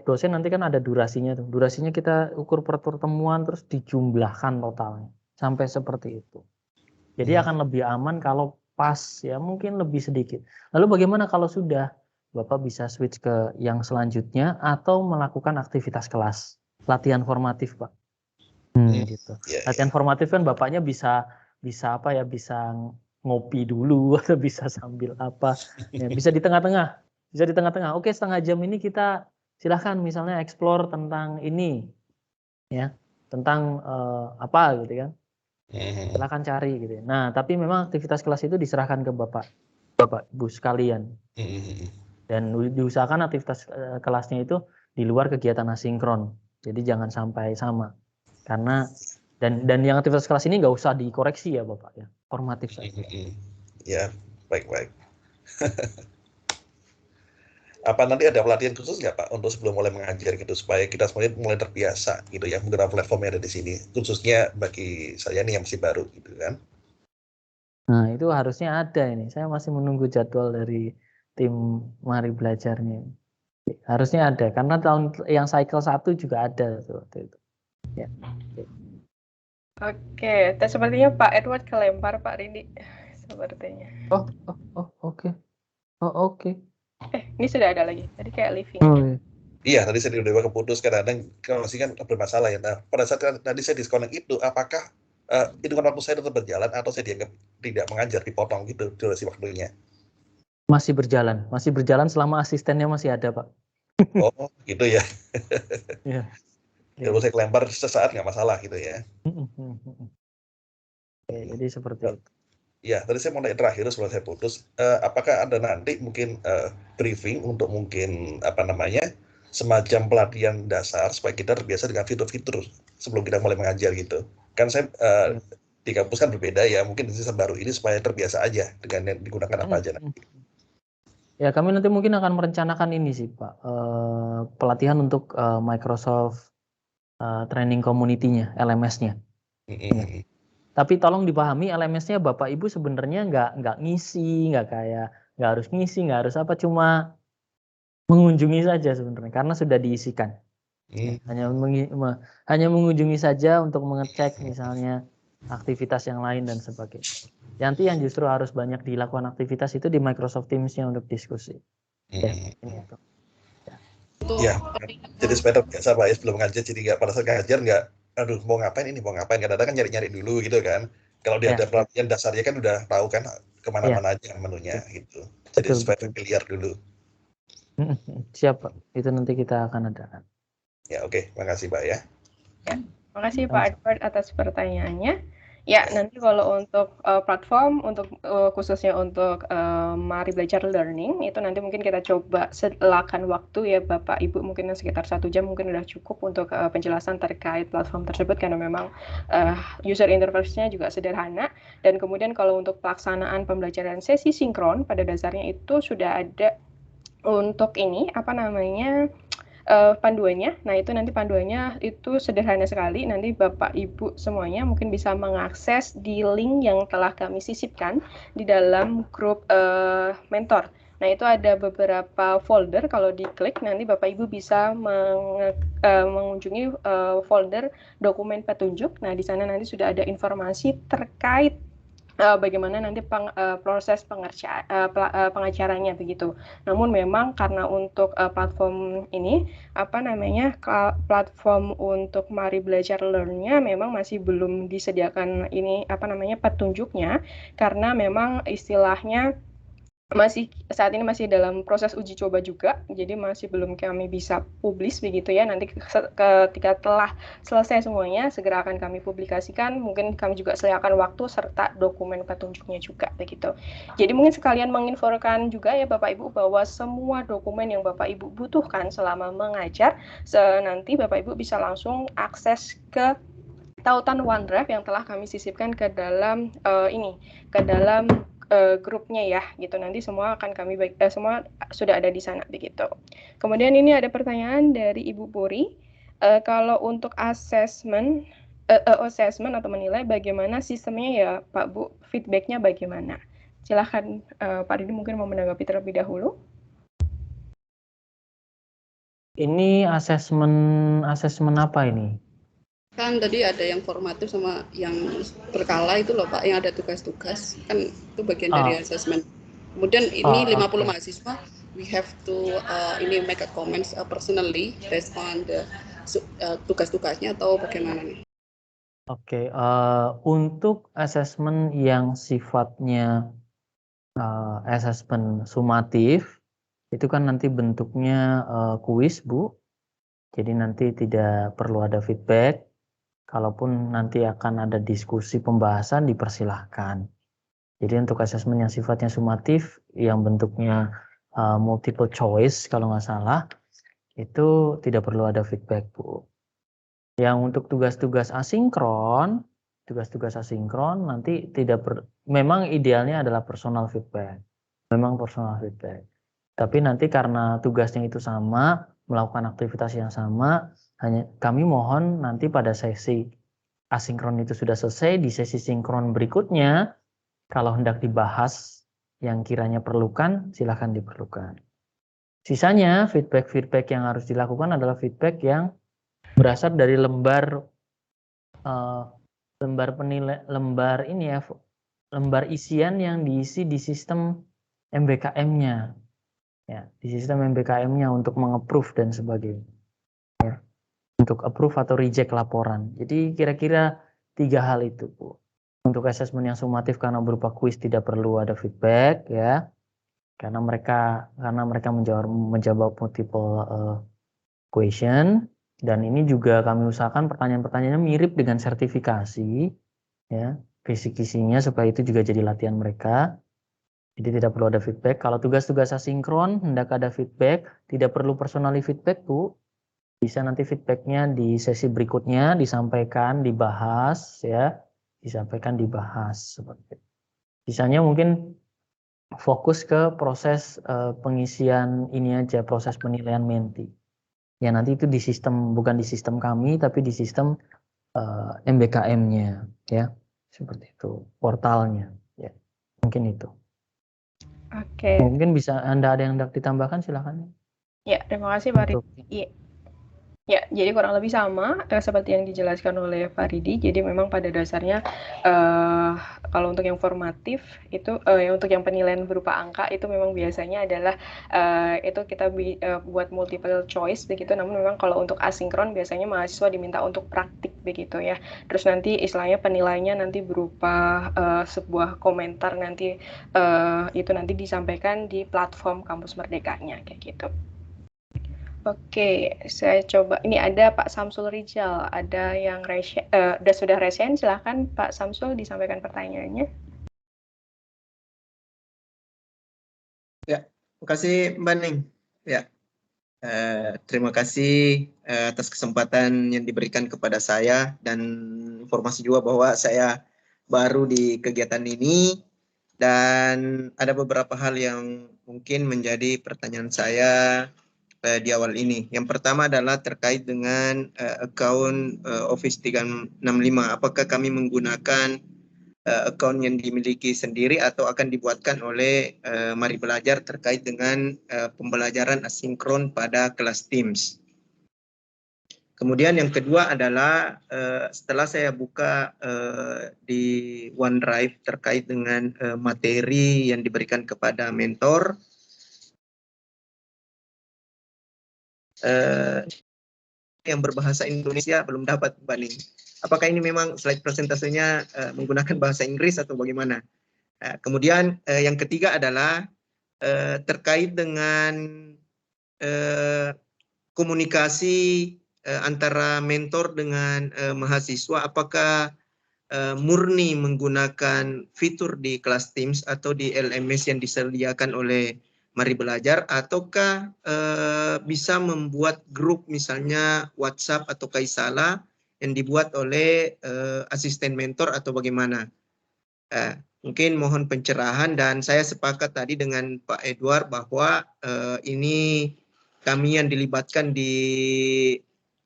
dosen nanti kan ada durasinya tuh. Durasinya kita ukur per pertemuan terus dijumlahkan totalnya sampai seperti itu. Jadi akan lebih aman kalau pas ya mungkin lebih sedikit. Lalu bagaimana kalau sudah Bapak bisa switch ke yang selanjutnya atau melakukan aktivitas kelas, latihan formatif, Pak. Gitu. Latihan formatif kan Bapaknya bisa apa ya, bisa ngopi dulu atau bisa sambil apa. Ya, bisa di tengah-tengah. Oke, setengah jam ini kita silahkan misalnya explore tentang ini, ya, tentang apa gitu kan, silahkan cari gitu. Nah, tapi memang aktivitas kelas itu diserahkan ke Bapak Ibu sekalian, dan diusahakan aktivitas kelasnya itu di luar kegiatan asinkron. Jadi jangan sampai sama, karena dan yang aktivitas kelas ini nggak usah dikoreksi ya Bapak ya, formatif saja. Ya, baik. Apa nanti ada pelatihan khusus nggak Pak untuk sebelum mulai mengajar gitu supaya kita semuanya mulai terbiasa gitu ya menggunakan platform yang ada di sini, khususnya bagi saya nih yang masih baru gitu kan? Nah itu harusnya ada ini. Saya masih menunggu jadwal dari tim Mari Belajarnya. Harusnya ada karena tahun yang cycle 1 juga ada waktu itu. Ya. Oke, sepertinya Pak Edward kelempar Pak Ridi sepertinya. Oke. Ini sudah ada lagi. Tadi kayak living. Iya, tadi saya udah keputus kadang-kadang masih kan bermasalah ya. Nah, pada saat tadi saya disconnect itu, apakah hitungan waktu saya tetap berjalan atau saya dianggap tidak mengajar, dipotong gitu durasi waktunya? Masih berjalan selama asistennya masih ada Pak. Oh, gitu ya. Iya. Kalau saya kelempar sesaat nggak masalah gitu ya. Oke, jadi seperti itu. Ya, tadi saya mau nanya terakhir sebelum saya putus, apakah ada nanti mungkin briefing untuk mungkin semacam pelatihan dasar supaya kita terbiasa dengan fitur-fitur sebelum kita mulai mengajar gitu. Kan saya di kampus kan berbeda ya, mungkin di sistem baru ini supaya terbiasa aja dengan yang digunakan apa aja nanti. Ya, kami nanti mungkin akan merencanakan ini sih Pak, pelatihan untuk Microsoft Training Community-nya, LMS-nya. Ya. Tapi tolong dipahami LMS-nya Bapak Ibu sebenarnya nggak ngisi, nggak harus ngisi, nggak harus apa, cuma mengunjungi saja sebenarnya karena sudah diisikan. Ya, hanya mengunjungi saja untuk mengecek misalnya aktivitas yang lain dan sebagainya. Nanti yang justru harus banyak dilakukan aktivitas itu di Microsoft Teams-nya untuk diskusi. Ya, jadi supaya terbiasa Pak ya sebelum ngajar, jadi nggak pada saat ngajar nggak aduh mau ngapain kadang-kadang kan nyari-nyari dulu gitu kan. Kalau dia ada pelatihan dasarnya kan udah tahu kan kemana-mana aja menunya gitu. Jadi supaya familiar dulu. Siap Pak, itu nanti kita akan adakan. Ya oke, makasih Pak ya. Ya, makasih Pak Edward atas pertanyaannya. Ya, nanti kalau untuk platform untuk khususnya untuk Mari Belajar Learning itu nanti mungkin kita coba selakan waktu ya Bapak Ibu, mungkin sekitar 1 jam mungkin udah cukup untuk penjelasan terkait platform tersebut karena memang user interface-nya juga sederhana, dan kemudian kalau untuk pelaksanaan pembelajaran sesi sinkron pada dasarnya itu sudah ada untuk ini panduannya. Nah itu nanti panduannya itu sederhana sekali. Nanti Bapak Ibu semuanya mungkin bisa mengakses di link yang telah kami sisipkan di dalam grup mentor. Nah itu ada beberapa folder, kalau diklik nanti Bapak Ibu bisa mengunjungi folder dokumen petunjuk. Nah di sana nanti sudah ada informasi terkait bagaimana nanti proses pengacaranya begitu. Namun memang karena untuk platform ini platform untuk Mari Belajar Learn-nya memang masih belum disediakan ini petunjuknya, karena memang istilahnya saat ini masih dalam proses uji coba juga, jadi masih belum kami bisa publis begitu ya. Nanti ketika telah selesai semuanya segera akan kami publikasikan, mungkin kami juga sediakan waktu serta dokumen petunjuknya juga begitu. Jadi mungkin sekalian menginfokan juga ya Bapak Ibu bahwa semua dokumen yang Bapak Ibu butuhkan selama mengajar nanti Bapak Ibu bisa langsung akses ke tautan OneDrive yang telah kami sisipkan ke dalam grupnya ya, gitu. Nanti semua akan semua sudah ada di sana begitu. Kemudian ini ada pertanyaan dari Ibu Puri, kalau untuk assessment atau menilai bagaimana sistemnya ya Pak Bu, feedbacknya bagaimana? Silahkan Pak Didi mungkin mau menanggapi terlebih dahulu. Ini asesmen apa ini? Kan tadi ada yang formatif sama yang berkala itu loh Pak, yang ada tugas-tugas, kan itu bagian dari asesmen. Kemudian ini 50 mahasiswa, we have to ini make a comments personally based on the tugas-tugasnya atau bagaimana nih? Oke, untuk asesmen yang sifatnya asesmen sumatif, itu kan nanti bentuknya kuis, Bu. Jadi nanti tidak perlu ada feedback. Kalaupun nanti akan ada diskusi pembahasan, dipersilahkan. Jadi untuk asesmen yang sifatnya sumatif, yang bentuknya multiple choice kalau nggak salah, itu tidak perlu ada feedback, Bu. Yang untuk tugas-tugas asinkron nanti memang idealnya adalah personal feedback. Memang personal feedback. Tapi nanti karena tugasnya itu sama, melakukan aktivitas yang sama, hanya kami mohon nanti pada sesi asinkron itu sudah selesai, di sesi sinkron berikutnya, kalau hendak dibahas yang kiranya perlukan, silakan diperlukan. Sisanya feedback yang harus dilakukan adalah feedback yang berasal dari lembar isian yang diisi di sistem MBKM-nya. Ya, di sistem MBKM-nya untuk meng-approve dan sebagainya. Ya, untuk approve atau reject laporan. Jadi kira-kira 3 hal itu, Bu. Untuk asesmen yang sumatif karena berupa kuis tidak perlu ada feedback, ya. Karena mereka menjawab multiple question, dan ini juga kami usahakan pertanyaan-pertanyaannya mirip dengan sertifikasi, ya, kisi-kisinya supaya itu juga jadi latihan mereka. Jadi tidak perlu ada feedback. Kalau tugas-tugas asinkron hendak ada feedback, tidak perlu personally feedback, Bu. Bisa nanti feedbacknya di sesi berikutnya disampaikan, dibahas, ya, seperti itu. Sisanya mungkin fokus ke proses pengisian ini aja, proses penilaian menti. Ya nanti itu di sistem, bukan di sistem kami, tapi di sistem MBKM-nya, ya, seperti itu, portalnya, ya, mungkin itu. Oke. Mungkin bisa ada yang hendak ditambahkan, silakan. Ya, terima kasih Pak Ridi. Ya, jadi kurang lebih sama seperti yang dijelaskan oleh Pak Ridi. Jadi memang pada dasarnya kalau untuk yang formatif itu, untuk yang penilaian berupa angka itu memang biasanya adalah itu kita buat multiple choice begitu. Namun memang kalau untuk asinkron biasanya mahasiswa diminta untuk praktik begitu ya. Terus nanti istilahnya penilainya nanti berupa sebuah komentar nanti itu nanti disampaikan di platform Kampus Merdekanya kayak gitu. Oke, saya coba. Ini ada Pak Samsul Rijal, ada yang sudah resen. Silahkan Pak Samsul disampaikan pertanyaannya. Ya, terima kasih Mbak Ning. Ya, terima kasih atas kesempatan yang diberikan kepada saya dan informasi juga bahwa saya baru di kegiatan ini dan ada beberapa hal yang mungkin menjadi pertanyaan saya di awal ini. Yang pertama adalah terkait dengan account Office 365. Apakah kami menggunakan account yang dimiliki sendiri atau akan dibuatkan oleh Mari Belajar terkait dengan pembelajaran asinkron pada kelas Teams. Kemudian yang kedua adalah setelah saya buka di OneDrive terkait dengan materi yang diberikan kepada mentor, yang berbahasa Indonesia belum dapat, Mbak Ning. Apakah ini memang slide presentasenya menggunakan bahasa Inggris atau bagaimana? Kemudian yang ketiga adalah terkait dengan komunikasi antara mentor dengan mahasiswa, apakah murni menggunakan fitur di kelas Teams atau di LMS yang disediakan oleh Mari Belajar, ataukah bisa membuat grup misalnya WhatsApp atau Kaisala yang dibuat oleh asisten mentor atau bagaimana. Mungkin mohon pencerahan, dan saya sepakat tadi dengan Pak Edward bahwa ini kami yang dilibatkan di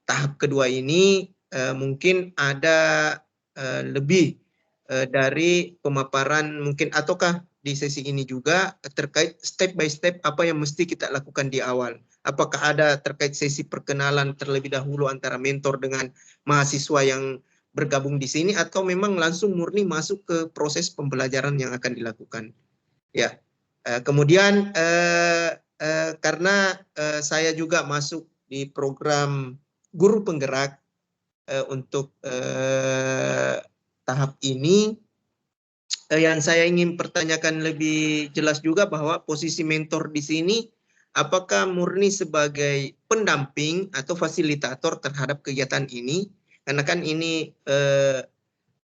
tahap kedua ini mungkin ada lebih dari pemaparan mungkin, ataukah di sesi ini juga terkait step by step apa yang mesti kita lakukan di awal. Apakah ada terkait sesi perkenalan terlebih dahulu antara mentor dengan mahasiswa yang bergabung di sini, atau memang langsung murni masuk ke proses pembelajaran yang akan dilakukan. Ya, kemudian karena saya juga masuk di program guru penggerak untuk tahap ini, yang saya ingin pertanyakan lebih jelas juga bahwa posisi mentor di sini apakah murni sebagai pendamping atau fasilitator terhadap kegiatan ini, karena kan ini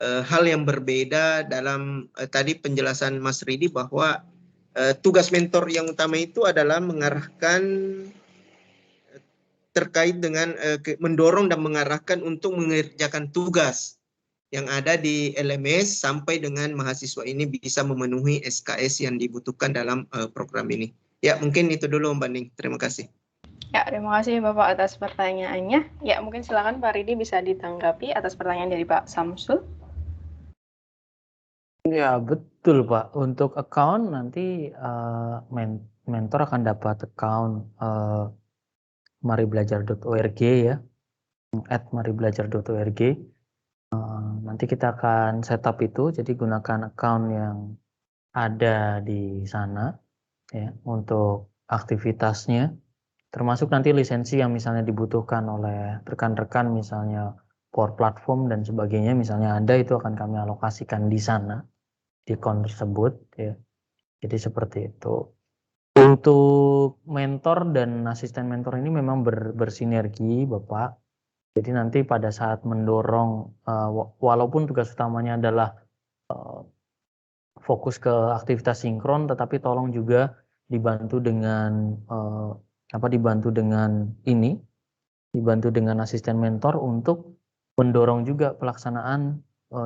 hal yang berbeda dalam tadi penjelasan Mas Ridi bahwa tugas mentor yang utama itu adalah mengarahkan terkait dengan mendorong dan mengarahkan untuk mengerjakan tugas yang ada di LMS sampai dengan mahasiswa ini bisa memenuhi SKS yang dibutuhkan dalam program ini. Ya, mungkin itu dulu Mbak Ning. Terima kasih. Ya, terima kasih Bapak atas pertanyaannya. Ya, mungkin silakan Pak Ridi bisa ditanggapi atas pertanyaan dari Pak Samsul. Ya, betul Pak. Untuk account nanti mentor akan dapat account maribelajar.org ya, @maribelajar.org. Nanti kita akan setup itu, jadi gunakan account yang ada di sana ya untuk aktivitasnya, termasuk nanti lisensi yang misalnya dibutuhkan oleh rekan-rekan, misalnya Power Platform dan sebagainya, misalnya ada, itu akan kami alokasikan di sana di account tersebut ya. Jadi seperti itu. Untuk mentor dan asisten mentor ini memang bersinergi Bapak. Jadi nanti pada saat mendorong, walaupun tugas utamanya adalah fokus ke aktivitas sinkron, tetapi tolong juga dibantu dengan dibantu dengan asisten mentor untuk mendorong juga pelaksanaan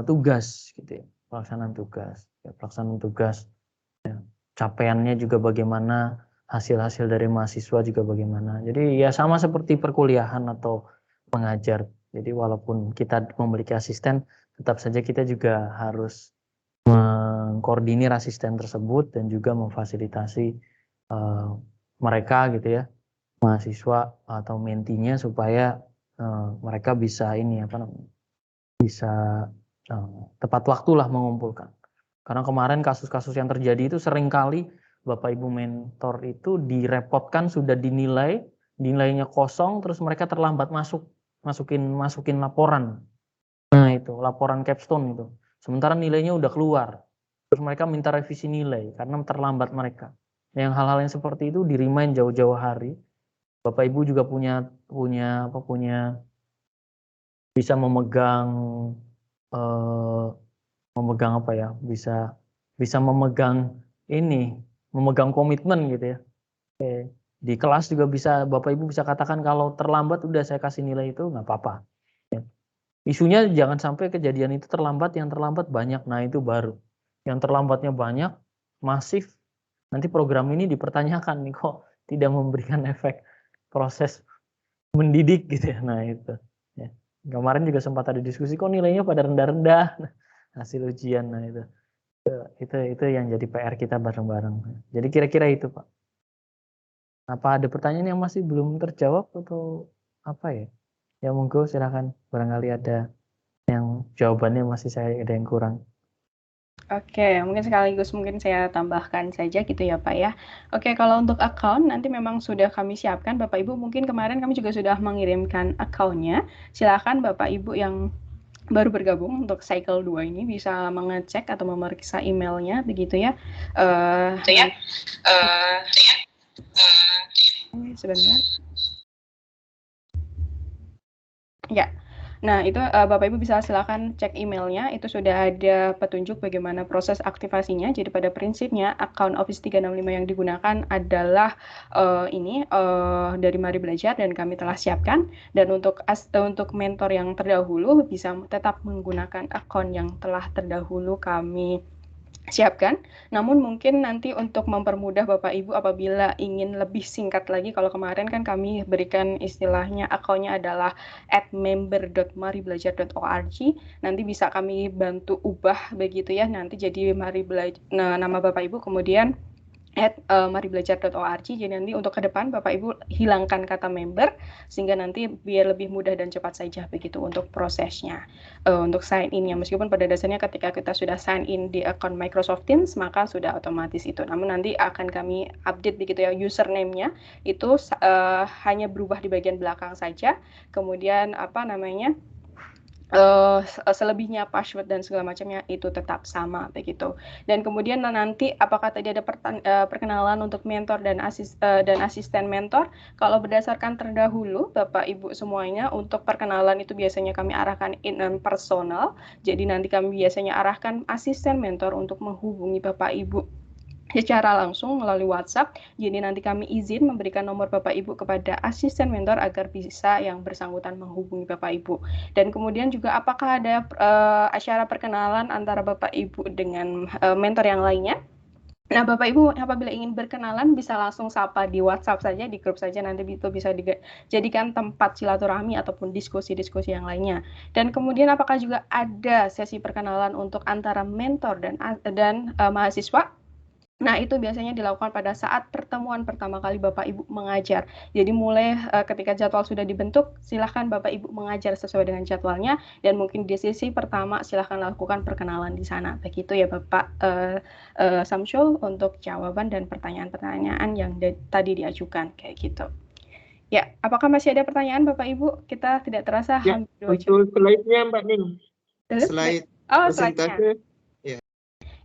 tugas gitu ya, pelaksanaan tugas ya. Capaiannya juga bagaimana, hasil-hasil dari mahasiswa juga bagaimana. Jadi ya sama seperti perkuliahan atau mengajar. Jadi walaupun kita memiliki asisten, tetap saja kita juga harus mengkoordinir asisten tersebut dan juga memfasilitasi mereka gitu ya, mahasiswa atau mentinya, supaya mereka bisa bisa tepat waktulah mengumpulkan. Karena kemarin kasus-kasus yang terjadi itu seringkali Bapak Ibu mentor itu direpotkan, sudah nilainya kosong, terus mereka terlambat masukin laporan. Nah itu laporan capstone itu. Sementara nilainya udah keluar, terus mereka minta revisi nilai karena terlambat mereka. Yang hal-hal yang seperti itu di-remind jauh-jauh hari. Bapak Ibu juga punya bisa memegang bisa memegang komitmen gitu ya. Di kelas juga bisa Bapak Ibu bisa katakan kalau terlambat udah saya kasih nilai itu nggak apa-apa. Isunya jangan sampai kejadian itu yang terlambat banyak. Nah itu baru. Yang terlambatnya banyak, masif. Nanti program ini dipertanyakan nih, kok tidak memberikan efek proses mendidik gitu ya. Nah itu. Ya. Kemarin juga sempat ada diskusi, kok nilainya pada rendah-rendah hasil ujian. Nah itu yang jadi PR kita bareng-bareng. Jadi kira-kira itu Pak. Apa ada pertanyaan yang masih belum terjawab atau apa ya? Ya monggo silakan, barangkali ada yang jawabannya masih ada yang kurang. Oke, mungkin sekaligus saya tambahkan saja gitu ya Pak ya. Oke, kalau untuk account nanti memang sudah kami siapkan Bapak Ibu, mungkin kemarin kami juga sudah mengirimkan account-nya. Silakan Bapak Ibu yang baru bergabung untuk cycle 2 ini bisa mengecek atau memeriksa emailnya begitu ya. Sebentar. Ya. Nah, itu Bapak Ibu bisa silakan cek emailnya, itu sudah ada petunjuk bagaimana proses aktivasinya. Jadi pada prinsipnya akun Office 365 yang digunakan adalah dari Mari Belajar dan kami telah siapkan. Dan untuk mentor yang terdahulu bisa tetap menggunakan akun yang telah terdahulu kami siapkan. Namun mungkin nanti untuk mempermudah Bapak Ibu apabila ingin lebih singkat lagi, kalau kemarin kan kami berikan istilahnya akunnya adalah @member.maribelajar.org, nanti bisa kami bantu ubah begitu ya, nanti jadi nama Bapak Ibu kemudian @maribelajar.org. Jadi nanti untuk ke depan Bapak Ibu hilangkan kata member sehingga nanti biar lebih mudah dan cepat saja begitu untuk prosesnya. Untuk sign in ya, meskipun pada dasarnya ketika kita sudah sign in di akun Microsoft Teams maka sudah otomatis itu. Namun nanti akan kami update begitu ya, username-nya itu hanya berubah di bagian belakang saja. Kemudian selebihnya password dan segala macamnya itu tetap sama begitu. Dan kemudian nanti apakah tadi ada perkenalan untuk mentor dan asisten mentor? Kalau berdasarkan terdahulu Bapak Ibu semuanya, untuk perkenalan itu biasanya kami arahkan in personal. Jadi nanti kami biasanya arahkan asisten mentor untuk menghubungi Bapak Ibu secara langsung melalui WhatsApp. Jadi nanti kami izin memberikan nomor Bapak Ibu kepada asisten mentor agar bisa yang bersangkutan menghubungi Bapak Ibu. Dan kemudian juga apakah ada acara perkenalan antara Bapak Ibu dengan mentor yang lainnya? Nah, Bapak Ibu apabila ingin berkenalan bisa langsung sapa di WhatsApp saja, di grup saja, nanti itu bisa dijadikan tempat silaturahmi ataupun diskusi-diskusi yang lainnya. Dan kemudian apakah juga ada sesi perkenalan untuk antara mentor dan mahasiswa? Nah, itu biasanya dilakukan pada saat pertemuan pertama kali Bapak Ibu mengajar. Jadi mulai ketika jadwal sudah dibentuk, silahkan Bapak Ibu mengajar sesuai dengan jadwalnya, dan mungkin di sesi pertama silahkan lakukan perkenalan di sana. Begitu ya Bapak Samsul untuk jawaban dan pertanyaan-pertanyaan yang tadi diajukan, kayak gitu. Ya, apakah masih ada pertanyaan Bapak Ibu? Kita tidak terasa Ya, hampir 2 jam. untuk slide-nya Mbak Ning. Slide Presentasi. slide-nya.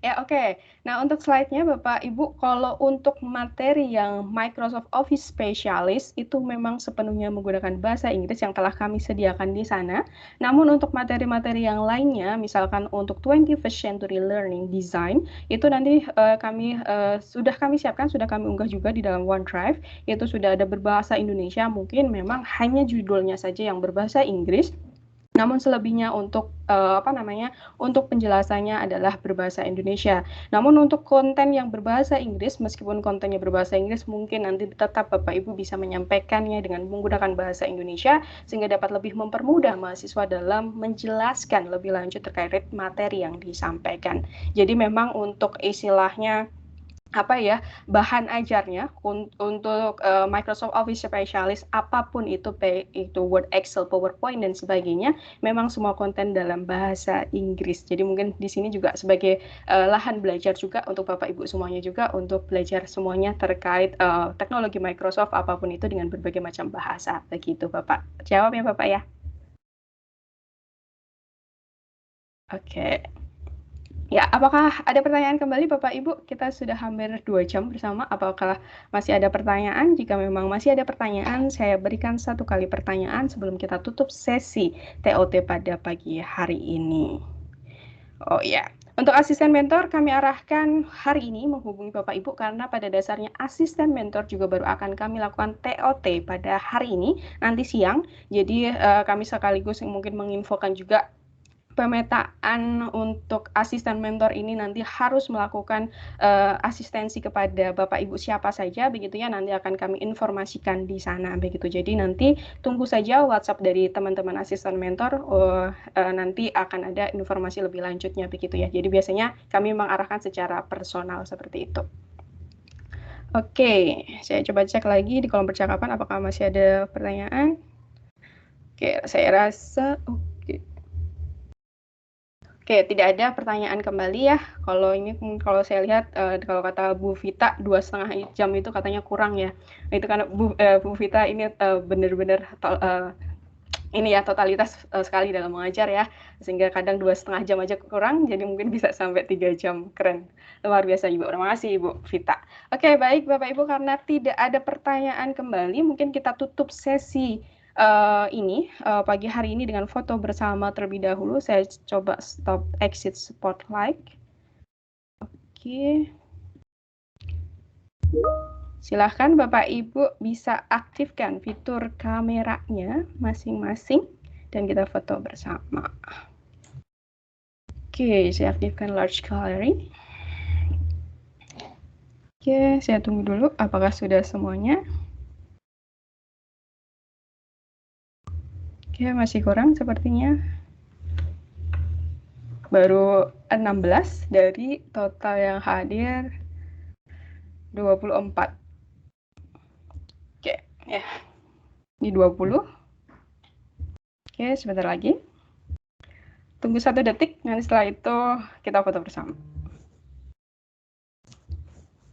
Ya, oke. Nah, untuk slide-nya Bapak Ibu, kalau untuk materi yang Microsoft Office Specialist itu memang sepenuhnya menggunakan bahasa Inggris yang telah kami sediakan di sana. Namun untuk materi-materi yang lainnya, misalkan untuk 21st Century Learning Design, itu nanti sudah kami siapkan, sudah kami unggah juga di dalam OneDrive. Itu sudah ada berbahasa Indonesia, mungkin memang hanya judulnya saja yang berbahasa Inggris. Namun selebihnya untuk untuk penjelasannya adalah berbahasa Indonesia. Namun untuk konten yang berbahasa Inggris, meskipun kontennya berbahasa Inggris, mungkin nanti tetap Bapak Ibu bisa menyampaikannya dengan menggunakan bahasa Indonesia sehingga dapat lebih mempermudah mahasiswa dalam menjelaskan lebih lanjut terkait materi yang disampaikan. Jadi memang untuk istilahnya bahan ajarnya untuk Microsoft Office Specialist apapun itu Word, Excel, PowerPoint dan sebagainya, memang semua konten dalam bahasa Inggris. Jadi mungkin di sini juga sebagai lahan belajar juga untuk Bapak Ibu semuanya juga untuk belajar semuanya terkait teknologi Microsoft apapun itu dengan berbagai macam bahasa. Begitu Bapak. Jawab ya Bapak ya. Oke. Ya, apakah ada pertanyaan kembali Bapak Ibu? Kita sudah hampir 2 jam bersama. Apakah masih ada pertanyaan? Jika memang masih ada pertanyaan, saya berikan 1 kali pertanyaan sebelum kita tutup sesi TOT pada pagi hari ini. Oh ya, untuk asisten mentor kami arahkan hari ini menghubungi Bapak Ibu karena pada dasarnya asisten mentor juga baru akan kami lakukan TOT pada hari ini, nanti siang. Jadi kami sekaligus mungkin menginfokan juga pemetaan untuk asisten mentor ini nanti harus melakukan asistensi kepada Bapak Ibu siapa saja begitu ya, nanti akan kami informasikan di sana begitu. Jadi nanti tunggu saja WhatsApp dari teman-teman asisten mentor, nanti akan ada informasi lebih lanjutnya begitu ya. Jadi biasanya kami mengarahkan secara personal seperti itu. Oke, saya coba cek lagi di kolom percakapan apakah masih ada pertanyaan. Oke, saya rasa Oke, tidak ada pertanyaan kembali ya. Kalau saya lihat, kalau kata Bu Vita 2,5 jam itu katanya kurang ya. Itu karena Bu Vita ini benar-benar totalitas sekali dalam mengajar ya. Sehingga kadang 2,5 jam aja kurang, jadi mungkin bisa sampai 3 jam. Keren. Luar biasa Ibu. Terima kasih Ibu Vita. Oke, baik Bapak Ibu, karena tidak ada pertanyaan kembali, mungkin kita tutup sesi pagi hari ini dengan foto bersama terlebih dahulu. Saya coba stop exit spotlight. Oke. Silahkan Bapak Ibu bisa aktifkan fitur kameranya masing-masing dan kita foto bersama. Oke, saya aktifkan large gallery. Oke, saya tunggu dulu apakah sudah semuanya. Oke, masih kurang sepertinya. Baru 16 dari total yang hadir 24. Oke, ya. Ini 20. Oke, sebentar lagi. Tunggu 1 detik, nanti setelah itu kita foto bersama.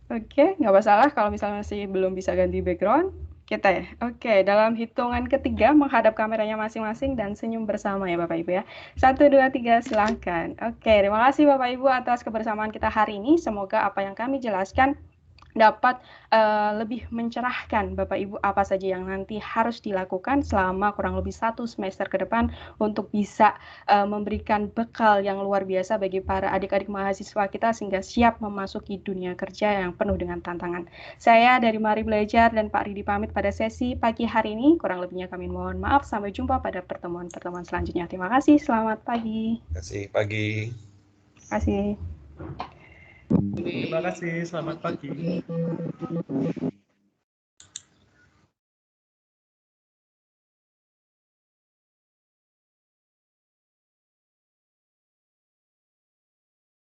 Oke, nggak masalah kalau misalnya masih belum bisa ganti background. Kita ya. Oke, dalam hitungan ketiga menghadap kameranya masing-masing dan senyum bersama ya Bapak Ibu ya. 1, 2, 3, silahkan. Oke, terima kasih Bapak Ibu atas kebersamaan kita hari ini. Semoga apa yang kami jelaskan dapat lebih mencerahkan Bapak Ibu apa saja yang nanti harus dilakukan selama kurang lebih 1 semester ke depan untuk bisa memberikan bekal yang luar biasa bagi para adik-adik mahasiswa kita sehingga siap memasuki dunia kerja yang penuh dengan tantangan. Saya dari Mari Belajar dan Pak Ridi pamit pada sesi pagi hari ini. Kurang lebihnya kami mohon maaf. Sampai jumpa pada pertemuan-pertemuan selanjutnya. Terima kasih. Selamat pagi. Terima kasih pagi. Terima kasih. Terima kasih, selamat pagi.